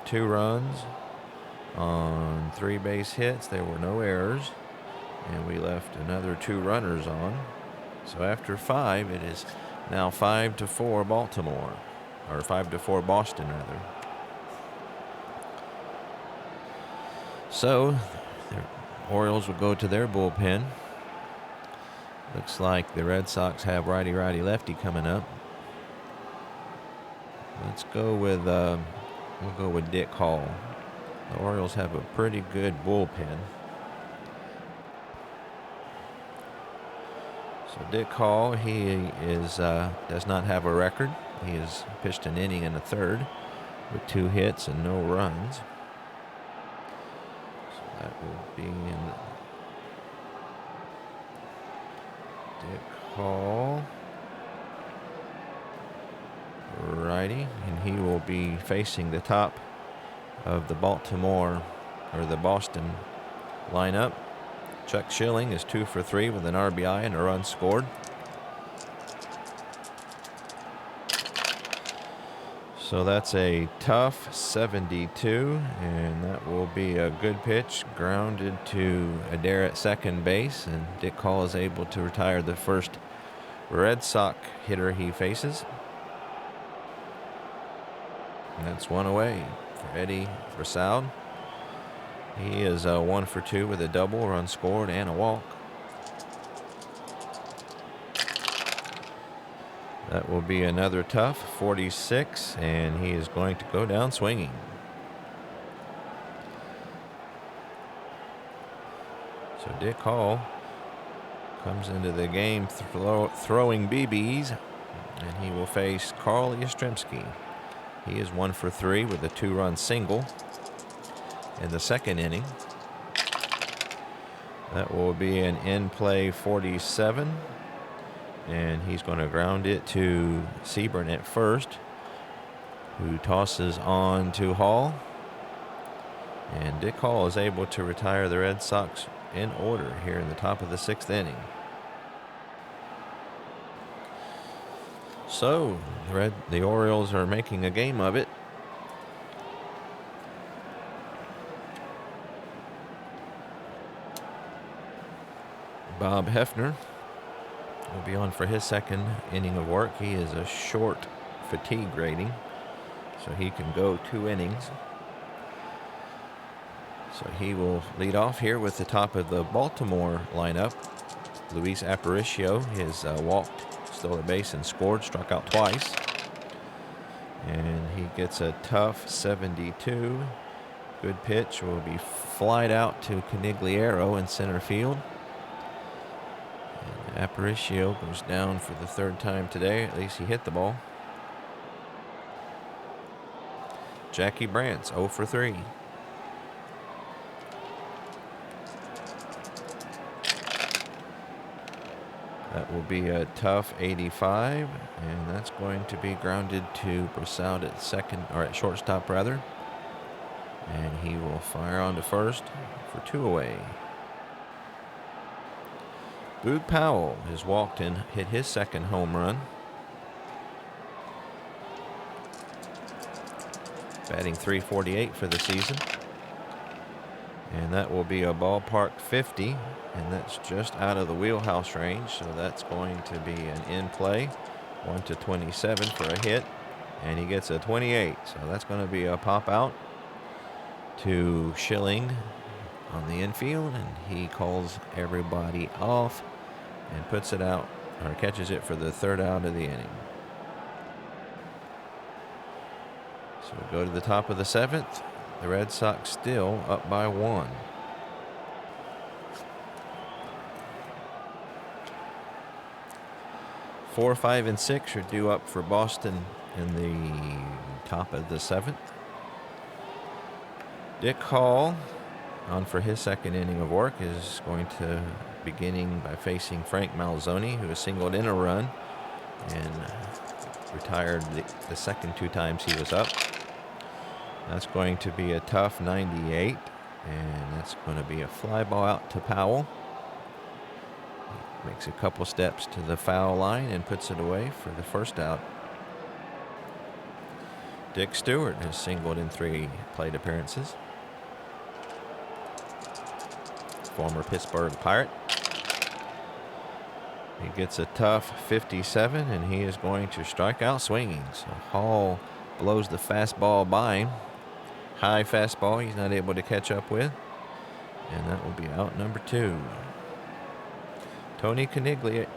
2 runs on 3 base hits. There were no errors. And we left another 2 runners on. So after 5, it is now 5-4 Baltimore. Or 5-4 Boston, rather. So the Orioles will go to their bullpen. Looks like the Red Sox have righty lefty coming up. Let's go with we'll go with Dick Hall. The Orioles have a pretty good bullpen. So Dick Hall, he is does not have a record. He has pitched an inning and a third with 2 hits and no runs. So that will be in Dick Hall, righty, and he will be facing the top of the Baltimore or the Boston lineup. Chuck Schilling is 2 for 3 with an RBI and a run scored. So that's a tough 72, and that will be a good pitch, grounded to Adair at second base, and Dick Hall is able to retire the first Red Sox hitter he faces. And that's 1 away for Eddie Brassard. He is 1 for 2 with a double, run scored, and a walk. That will be another tough 46, and he is going to go down swinging. So Dick Hall comes into the game throwing BBs, and he will face Carl Yastrzemski. He is 1 for 3 with a 2-run single in the second inning. That will be an in-play 47. And he's going to ground it to Seaburn at first, who tosses on to Hall. And Dick Hall is able to retire the Red Sox in order here in the top of the 6th inning. So the Orioles are making a game of it. Bob Hefner will be on for his second inning of work. He is a short fatigue rating, so he can go 2 innings. So he will lead off here with the top of the Baltimore lineup. Luis Aparicio has walked, stole a base, and scored, struck out twice. And he gets a tough 72. Good pitch will be flied out to Conigliaro in center field. Aparicio goes down for the 3rd time today. At least he hit the ball. Jackie Brandt's 0 for 3. That will be a tough 85, and that's going to be grounded to Brassard at second, or at shortstop rather. And he will fire on to first for 2 away. Boog Powell has walked and hit his second home run. Batting .348 for the season. And that will be a ballpark 50, and that's just out of the wheelhouse range, so that's going to be an in-play. 1-27 for a hit, and he gets a 28, so that's going to be a pop out to Schilling on the infield, and he calls everybody off and puts it out, or catches it for the 3rd out of the inning. So we go to the top of the 7th. The Red Sox still up by 1. Four, 5, and 6 are due up for Boston in the top of the 7th. Dick Hall, on for his second inning of work, is going to beginning by facing Frank Malzoni, who has singled in a run and retired the second 2 times he was up. That's going to be a tough 98. And that's going to be a fly ball out to Powell. He makes a couple steps to the foul line and puts it away for the first out. Dick Stewart has singled in 3 plate appearances. Former Pittsburgh Pirate. He gets a tough 57, and he is going to strike out swinging. So Hall blows the fastball by him. High fastball he's not able to catch up with. And that will be out number 2. Tony Canigliaro.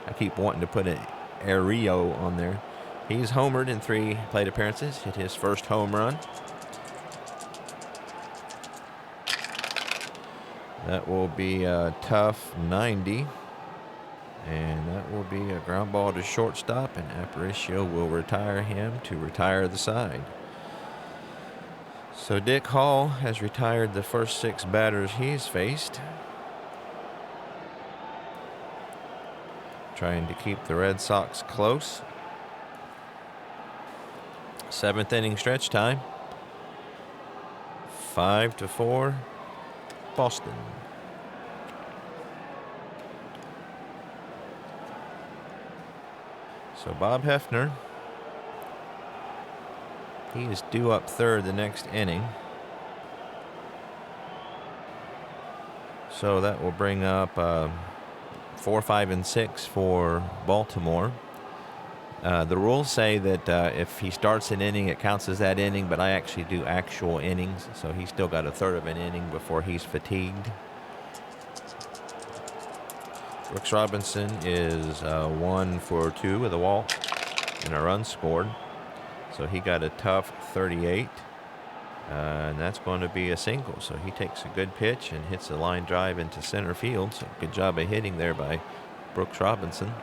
I keep wanting to put an Ario on there. He's homered in 3 plate appearances. Hit his first home run. That will be a tough 90. And that will be a ground ball to shortstop, and Aparicio will retire him to retire the side. So Dick Hall has retired the first 6 batters he's faced. Trying to keep the Red Sox close. 7th inning stretch time. 5-4, Boston. So Bob Hefner, he is due up third the next inning. So that will bring up 4, 5, and 6 for Baltimore. The rules say that if he starts an inning, it counts as that inning, but I actually do actual innings, so he's still got a third of an inning before he's fatigued. Brooks Robinson is 1 for 2 with a walk and a run scored. So he got a tough 38. And that's going to be a single. So he takes a good pitch and hits a line drive into center field. So good job of hitting there by Brooks Robinson.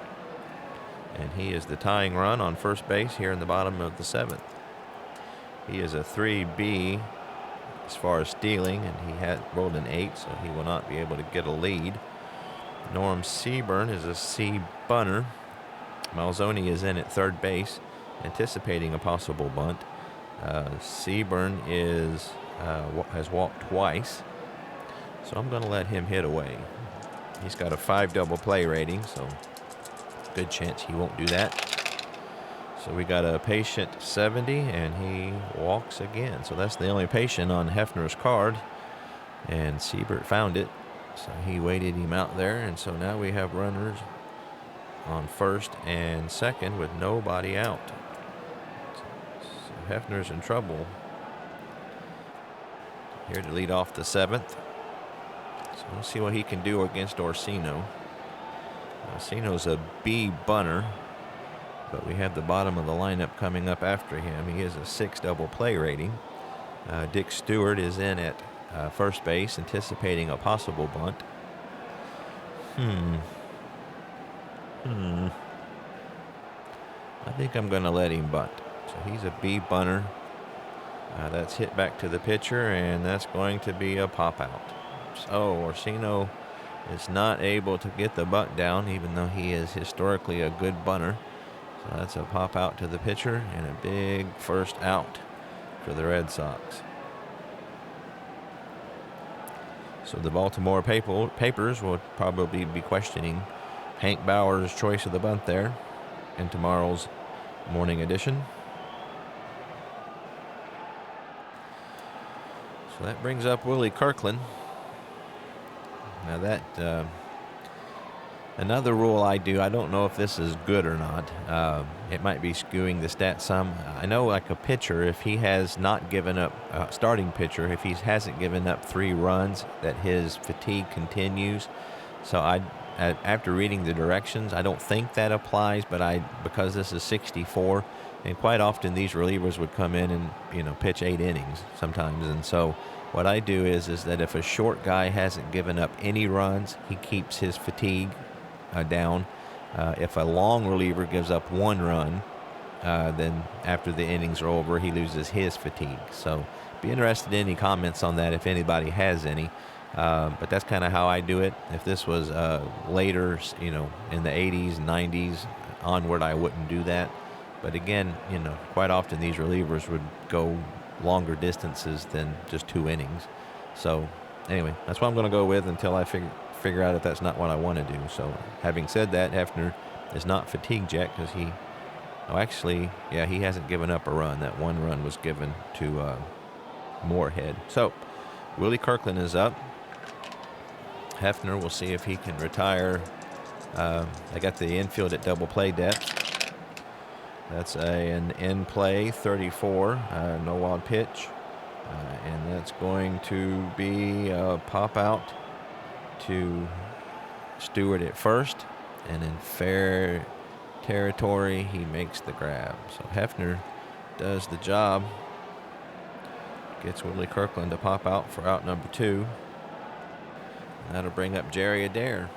And he is the tying run on first base here in the bottom of the 7th. He is a 3B as far as stealing, and he had rolled an 8, so he will not be able to get a lead. Norm Seaburn is a C bunter. Malzoni is in at third base, anticipating a possible bunt. Seaburn has walked twice, so I'm going to let him hit away. He's got a 5 double play rating, so good chance he won't do that. So we got a patient 70, and he walks again. So that's the only patient on Hefner's card, and Siebert found it. So he waited him out there, and so now we have runners on first and second with nobody out. So Hefner's in trouble here to lead off the 7th. So we'll see what he can do against Orsino. Orsino's a B bunter, but we have the bottom of the lineup coming up after him. He is a 6 double play rating. Dick Stewart is in at first base, anticipating a possible bunt. I think I'm going to let him bunt. So he's a B bunter. That's hit back to the pitcher, and that's going to be a pop out. So Orsino is not able to get the bunt down, even though he is historically a good bunter. So that's a pop out to the pitcher and a big first out for the Red Sox. So the Baltimore papers will probably be questioning Hank Bauer's choice of the bunt there in tomorrow's morning edition. So that brings up Willie Kirkland. Now that another rule I don't know if this is good or not. It might be skewing the stats some. I know like a pitcher, if he has not given up, starting pitcher, if he hasn't given up 3 runs, that his fatigue continues. So after reading the directions, I don't think that applies, but because this is 64, and quite often these relievers would come in and pitch 8 innings sometimes, and so what I do is that if a short guy hasn't given up any runs, he keeps his fatigue down. If a long reliever gives up 1 run, then after the innings are over, he loses his fatigue. So be interested in any comments on that if anybody has any. But that's kind of how I do it. If this was later, in the 80s, 90s onward, I wouldn't do that. But again, quite often these relievers would go longer distances than just 2 innings. So anyway, that's what I'm going to go with until I figure out if that's not what I want to do. So having said that, Hefner is not fatigued yet because he hasn't given up a run. That one run was given to Moorhead. So Willie Kirkland is up. Hefner will see if he can retire. I got the infield at double play depth. That's an in play 34, no wild pitch. And that's going to be a pop out to Stewart at first. And in fair territory, he makes the grab. So Hefner does the job. Gets Willie Kirkland to pop out for out number 2. And that'll bring up Jerry Adair.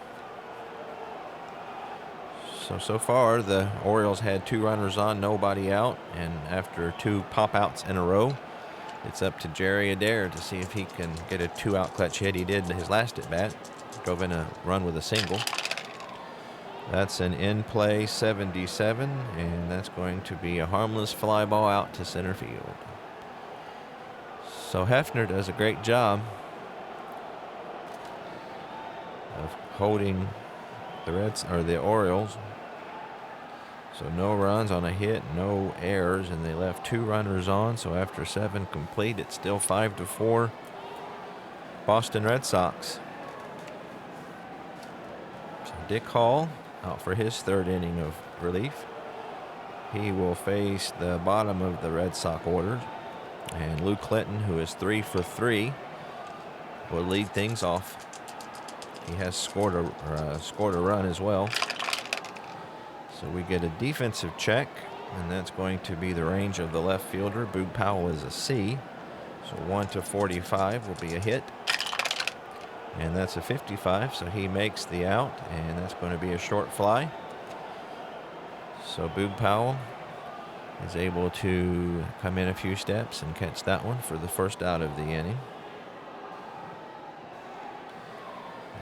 So far, the Orioles had 2 runners on, nobody out. And after 2 pop-outs in a row, it's up to Jerry Adair to see if he can get a 2-out clutch hit. He did his last at-bat. Drove in a run with a single. That's an in-play 77, and that's going to be a harmless fly ball out to center field. So Hefner does a great job of holding the Orioles. So no runs on a hit, no errors, and they left 2 runners on. So after 7 complete, it's still 5-4 Boston Red Sox. So Dick Hall out for his 3rd inning of relief. He will face the bottom of the Red Sox order, and Lou Clinton, who is 3 for 3, will lead things off. He has scored a run as well. So we get a defensive check, and that's going to be the range of the left fielder. Boog Powell is a C. So 1-45 will be a hit. And that's a 55, so he makes the out, and that's going to be a short fly. So Boog Powell is able to come in a few steps and catch that one for the first out of the inning.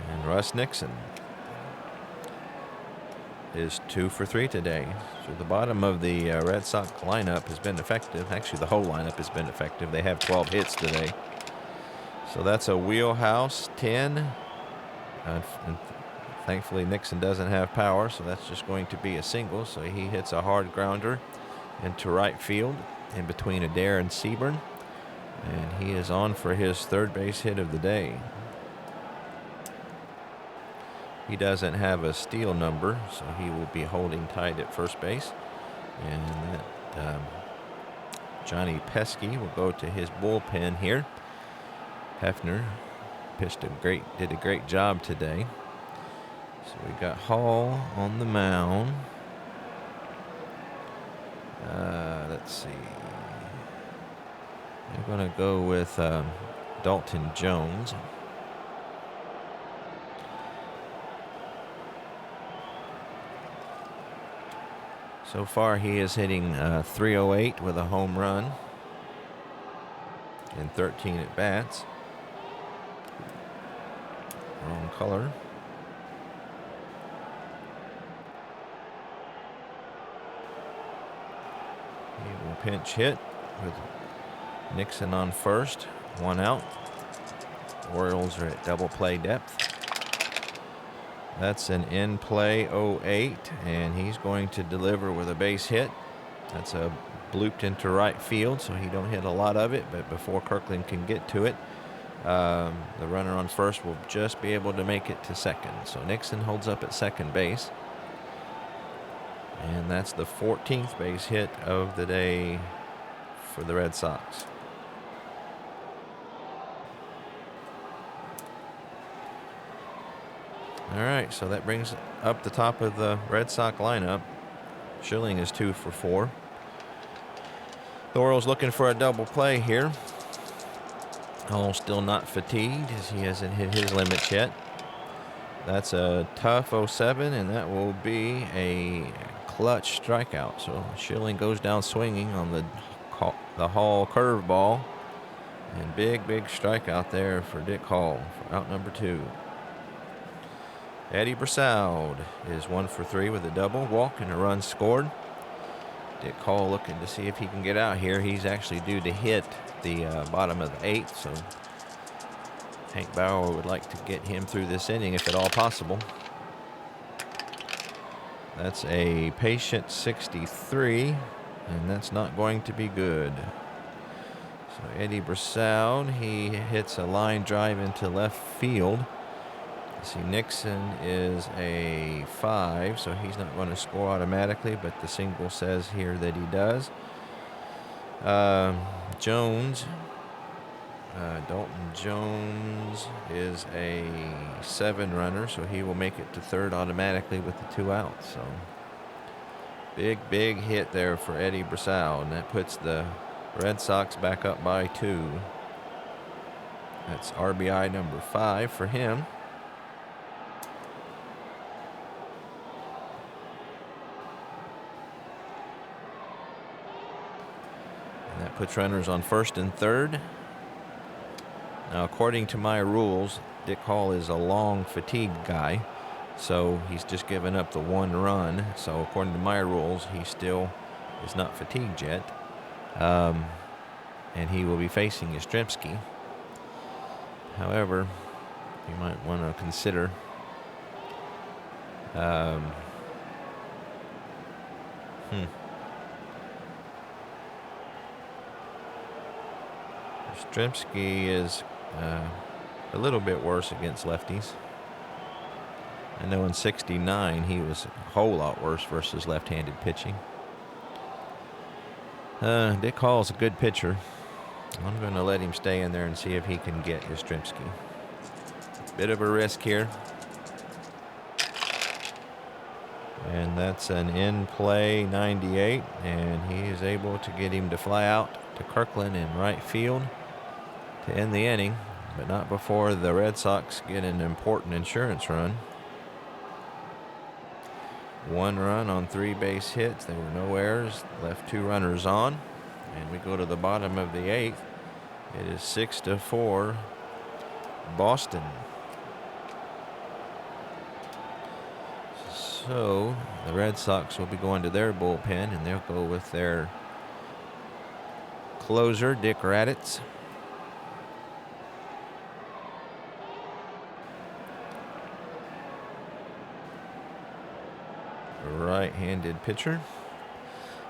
And Russ Nixon is 2 for 3 today. So the bottom of the Red Sox lineup has been effective. Actually, the whole lineup has been effective. They have 12 hits today. So that's a wheelhouse 10. And thankfully, Nixon doesn't have power, so that's just going to be a single. So he hits a hard grounder into right field in between Adair and Seaborn. And he is on for his 3rd base hit of the day. He doesn't have a steal number, so he will be holding tight at first base. And that Johnny Pesky will go to his bullpen here. Hefner did a great job today. So we got Hall on the mound. Let's see. I'm going to go with Dalton Jones. So far, he is hitting .308 with a home run in 13 at-bats. Wrong color. He will pinch hit with Nixon on first. 1 out. Orioles are at double play depth. That's an in-play 08, and he's going to deliver with a base hit. That's a blooped into right field, so he don't hit a lot of it, but before Kirkland can get to it, the runner on first will just be able to make it to second. So Nixon holds up at second base. And that's the 14th base hit of the day for the Red Sox. All right, so that brings up the top of the Red Sox lineup. Schilling is 2 for 4. The Orioles looking for a double play here. Hall still not fatigued as he hasn't hit his limits yet. That's a tough 07, and that will be a clutch strikeout. So Schilling goes down swinging on the Hall curveball. And big strikeout there for Dick Hall for out number 2. Eddie Brassard is 1 for 3 with a double, walk, and a run scored. Dick Cole looking to see if he can get out here. He's actually due to hit the bottom of the 8th, so Hank Bauer would like to get him through this inning if at all possible. That's a patient 63, and that's not going to be good. So Eddie Brassard, he hits a line drive into left field. See, Nixon is a 5, so he's not going to score automatically, but the single says here that he does. Jones, Dalton Jones is a 7 runner, so he will make it to third automatically with the 2 outs. So big hit there for Eddie Brassard, and that puts the Red Sox back up by 2. That's RBI number 5 for him. And that puts runners on first and third. Now, according to my rules, Dick Hall is a long fatigue guy, so he's just given up the 1 run. So according to my rules, he still is not fatigued yet. And he will be facing Yastrzemski. However, you might want to consider Yastrzemski is a little bit worse against lefties. I know in '69 he was a whole lot worse versus left-handed pitching. Dick Hall's a good pitcher. I'm going to let him stay in there and see if he can get Yastrzemski. Bit of a risk here. And that's an in-play 98, and he is able to get him to fly out to Kirkland in right field to end the inning, but not before the Red Sox get an important insurance run. 1 run on 3 base hits. There were no errors. Left 2 runners on. And we go to the bottom of the 8th. It is 6-4 Boston. So the Red Sox will be going to their bullpen, and they'll go with their closer, Dick Raditz. Right-handed pitcher.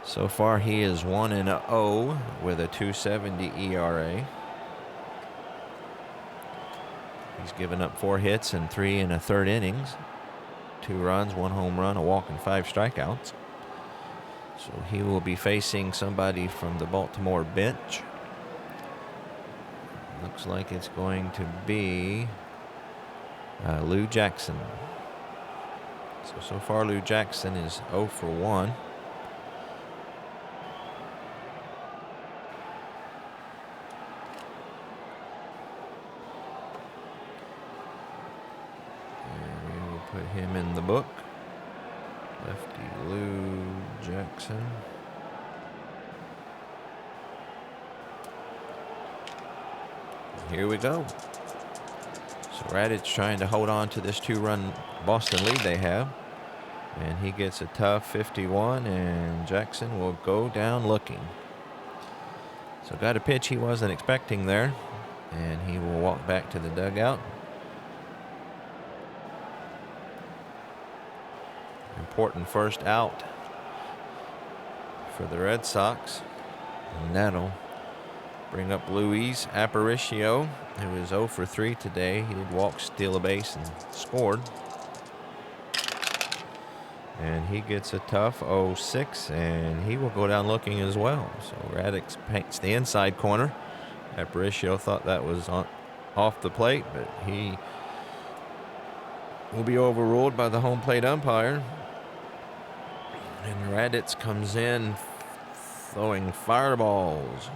So far he is 1-0 with a 2.70 ERA. He's given up 4 hits and 3 1/3 innings. 2 runs, 1 home run, a walk, and 5 strikeouts. So he will be facing somebody from the Baltimore bench. Looks like it's going to be Lou Jackson. So far Lou Jackson is 0 for 1. And we will put him in the book. Lefty Lou Jackson. Here we go. So Raditz trying to hold on to this 2-run Boston lead they have. And he gets a tough 51, and Jackson will go down looking. So got a pitch he wasn't expecting there, and he will walk back to the dugout. Important first out for the Red Sox. And that'll bring up Luis Aparicio, who is 0 for 3 today. He did walk, steal a base, and scored. And he gets a tough 0-6, and he will go down looking as well. So Raditz paints the inside corner. Aparicio thought that was off the plate, but he will be overruled by the home plate umpire. And Raditz comes in throwing fireballs.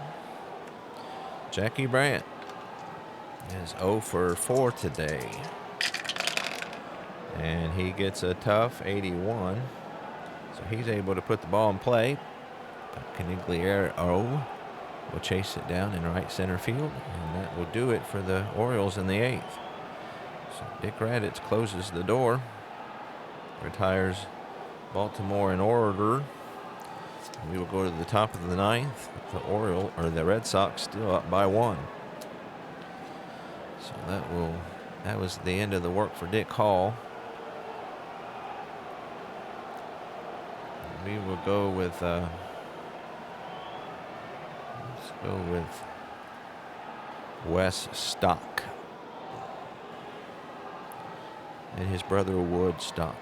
Jackie Brandt is 0 for 4 today. And he gets a tough 81. So he's able to put the ball in play. Canigliaro will chase it down in right center field. And that will do it for the Orioles in the 8th. So Dick Raditz closes the door. Retires Baltimore in order. We will go to the top of the ninth. The Red Sox still up by 1. So that was the end of the work for Dick Hall. We will go with let's go with Wes Stock and his brother Wood Stock.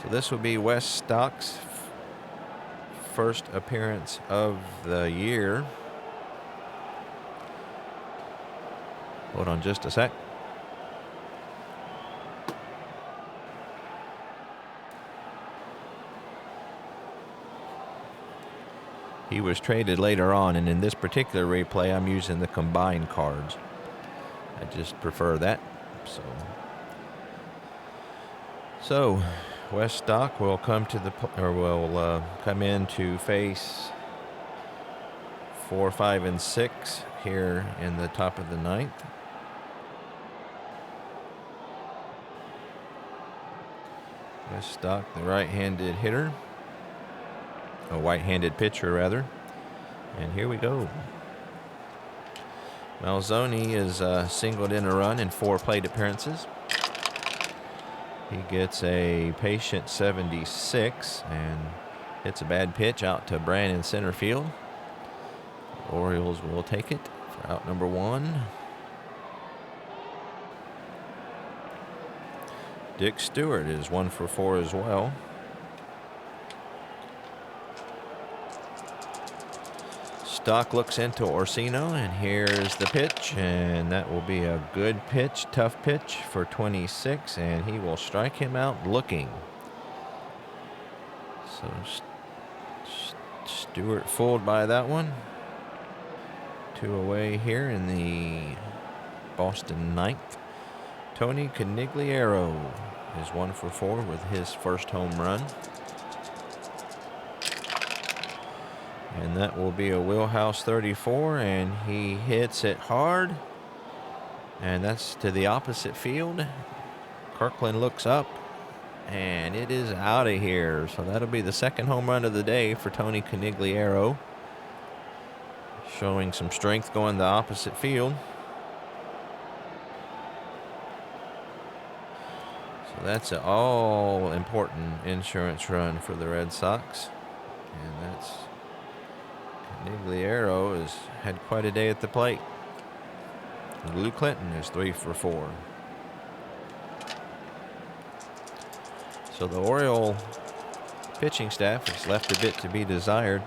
So this will be Wes Stock's first appearance of the year. Hold on just a sec. He was traded later on, and in this particular replay, I'm using the combined cards. I just prefer that. So Wes Stock will come to come in to face 4, 5, and 6 here in the top of the ninth. Wes Stock, the right-handed hitter. A right-handed pitcher, rather. And here we go. Malzoni is singled in a run in 4 plate appearances. He gets a patient 76 and hits a bad pitch out to Brand in center field. The Orioles will take it for out number 1. Dick Stewart is 1 for 4 as well. Stock looks into Orsino, and here's the pitch, and that will be a good pitch, tough pitch for 26, and he will strike him out looking. So Stewart fooled by that one. 2 away here in the Boston ninth. Tony Conigliaro is 1 for 4 with his first home run. And that will be a wheelhouse 34, and he hits it hard. And that's to the opposite field. Kirkland looks up, and it is out of here. So that'll be the second home run of the day for Tony Conigliaro. Showing some strength going the opposite field. So that's an all-important insurance run for the Red Sox. And that's... Conigliaro has had quite a day at the plate. Lou Clinton is 3 for 4. So the Oriole pitching staff has left a bit to be desired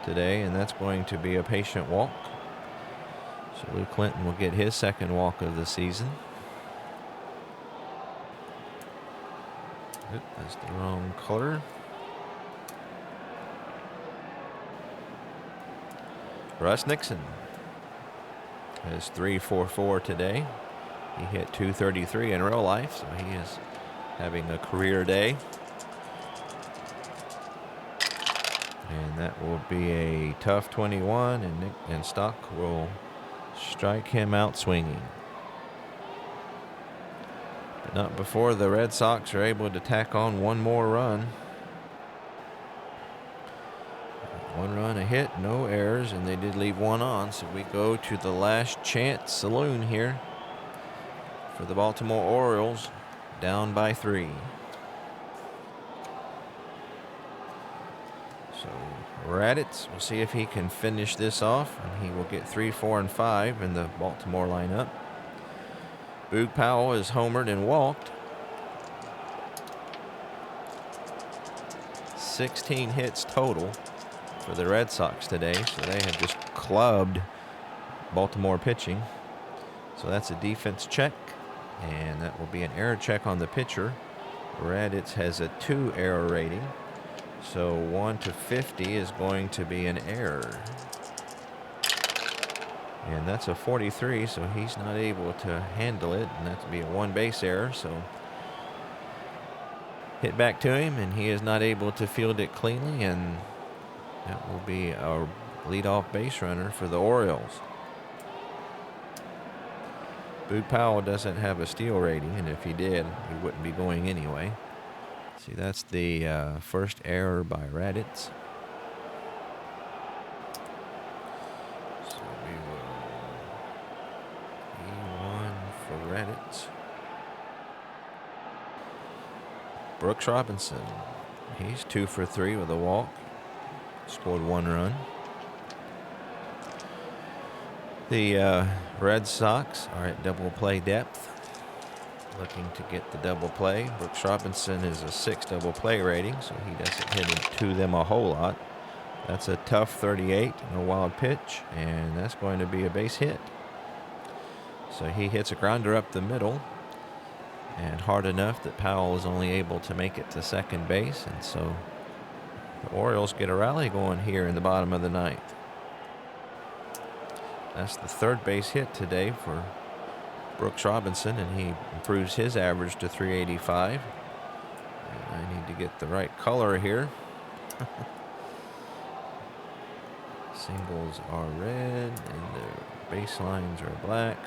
today, and that's going to be a patient walk. So Lou Clinton will get his second walk of the season. Oop, that's the wrong color. Russ Nixon has 3 for 4 today. He hit .233 in real life, so he is having a career day. And that will be a tough 21, and Stock will strike him out swinging. But not before the Red Sox are able to tack on 1 more run. 1 run, a hit, no errors, and they did leave 1 on. So we go to the last chance saloon here for the Baltimore Orioles, down by 3. So we're at it. We'll see if he can finish this off, and he will get 3, 4, and 5 in the Baltimore lineup. Boog Powell is homered and walked. 16 hits total for the Red Sox today, so they have just clubbed Baltimore pitching. So that's a defense check, and that will be an error check on the pitcher. Raditz has a 2 error rating, so 1 to 50 is going to be an error. And that's a 43, so he's not able to handle it, and that's to be a 1 base error. So hit back to him, and he is not able to field it cleanly, and that will be a leadoff base runner for the Orioles. Boog Powell doesn't have a steal rating, and if he did, he wouldn't be going anyway. See, that's the first error by Raditz. So we will E1 for Raditz. Brooks Robinson, he's 2 for 3 with a walk. Scored 1 run. The Red Sox are at double play depth, looking to get the double play. Brooks Robinson is a 6 double play rating, so he doesn't hit into them a whole lot. That's a tough 38, no wild pitch, and that's going to be a base hit. So he hits a grounder up the middle, and hard enough that Powell is only able to make it to second base, and so the Orioles get a rally going here in the bottom of the ninth. That's the third base hit today for Brooks Robinson, and he improves his average to 385. And I need to get the right color here. Singles are red, and the baselines are black.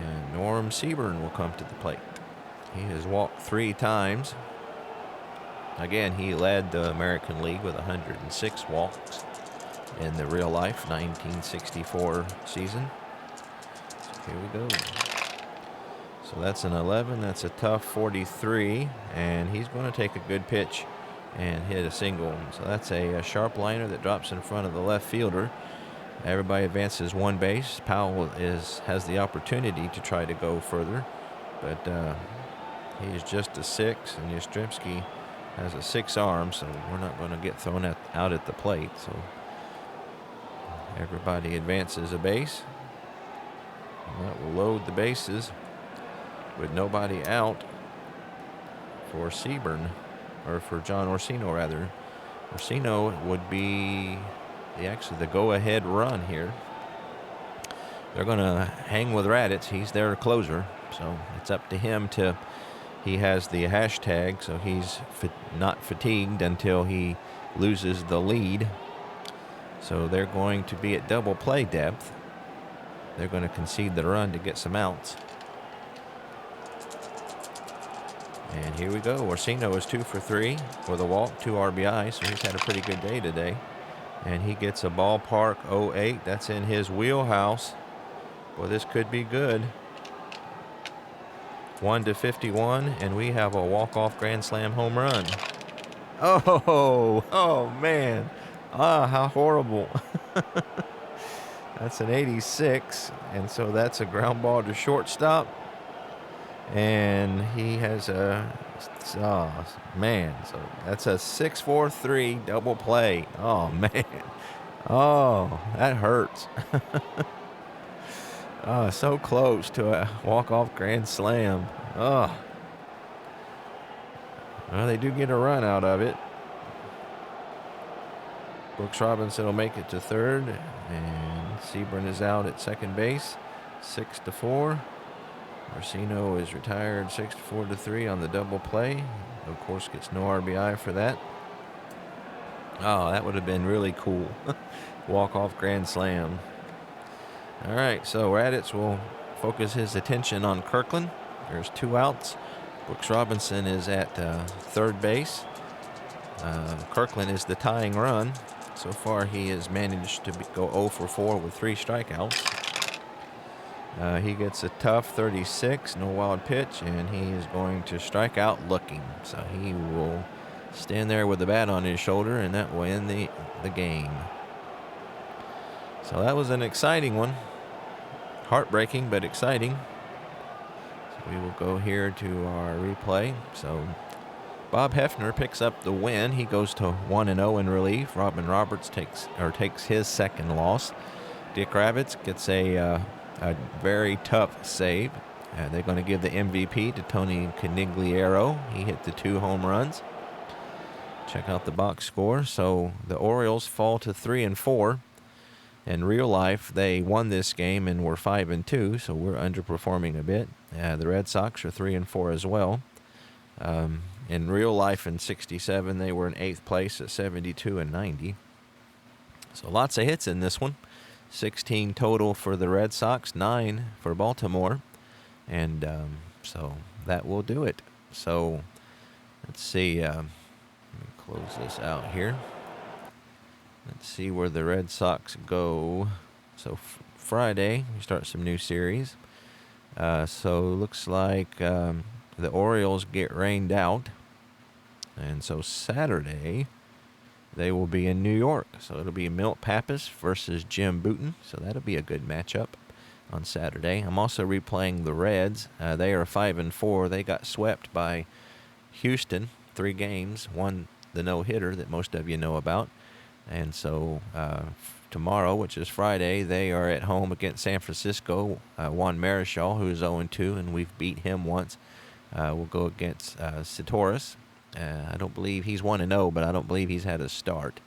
And Norm Seaburn will come to the plate. He has walked 3 times. Again, he led the American League with 106 walks in the real life 1964 season. So here we go. So that's an 11. That's a tough 43. And he's going to take a good pitch and hit a single. So that's a sharp liner that drops in front of the left fielder. Everybody advances 1 base. Powell has the opportunity to try to go further, but he is just a 6, and Yastrzemski has a 6 arm, so we're not going to get thrown out at the plate. So everybody advances a base, and that will load the bases with nobody out for Seaburn, or for John Orsino rather. Orsino would be the go-ahead run here. They're going to hang with Raditz. He's their closer, so it's up to him to. He has the hashtag, so he's not fatigued until he loses the lead. So they're going to be at double play depth. They're going to concede the run to get some outs. And here we go. Orsino is 2 for 3 with a walk, 2 RBI, so he's had a pretty good day today. And he gets a ballpark 08. That's in his wheelhouse. Well, this could be good. 1-51, and we have a walk-off grand slam home run. Oh, man. How horrible. That's an 86, and so that's a ground ball to shortstop. And he has a, man, so that's a 6-4-3 double play. Oh, man. Oh, that hurts. So close to a walk-off grand slam. Oh. Well, they do get a run out of it. Brooks Robinson will make it to third, and Seaburn is out at second base, 6-4. Orsino is retired 6-4-3 on the double play. Of course, gets no RBI for that. Oh, that would have been really cool. Walk-off grand slam. All right, so Raditz will focus his attention on Kirkland. There's 2 outs. Brooks Robinson is at third base. Kirkland is the tying run. So far, he has managed to go 0 for 4 with 3 strikeouts. He gets a tough 36, no wild pitch, and he is going to strike out looking. So he will stand there with the bat on his shoulder, and that will end the game. So that was an exciting one. Heartbreaking, but exciting. So we will go here to our replay. So Bob Hefner picks up the win. He goes to 1-0 in relief. Robin Roberts takes his second loss. Dick Ravitz gets a very tough save. They're going to give the MVP to Tony Conigliaro. He hit the 2 home runs. Check out the box score. So the Orioles fall to 3-4. In real life, they won this game and were 5-2, so we're underperforming a bit. The Red Sox are 3-4 as well. In real life, in '67, they were in 8th place at 72-90. So lots of hits in this one. 16 total for the Red Sox, 9 for Baltimore, and so that will do it. So Let's see. Let me close this out here. Let's see where the Red Sox go. So Friday, we start some new series. So looks like the Orioles get rained out. And so Saturday, they will be in New York. So it'll be Milt Pappas versus Jim Bouton. So that'll be a good matchup on Saturday. I'm also replaying the Reds. They are 5-4. They got swept by Houston, 3 games, won the no-hitter that most of you know about. And so tomorrow, which is Friday, they are at home against San Francisco. Juan Marichal, who is 0-2, and we've beat him once, will go against Satoris. I don't believe he's 1-0, but I don't believe he's had a start.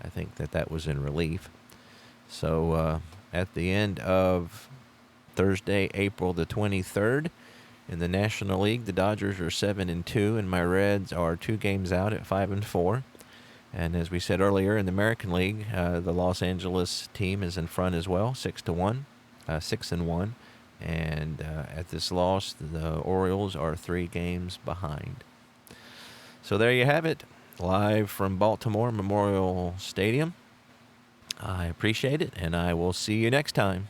I think that was in relief. So at the end of Thursday, April the 23rd, in the National League, the Dodgers are 7-2, and my Reds are 2 games out at 5-4. And as we said earlier, in the American League, the Los Angeles team is in front as well, 6-1, 6-1. And at this loss, the Orioles are 3 games behind. So there you have it, live from Baltimore Memorial Stadium. I appreciate it, and I will see you next time.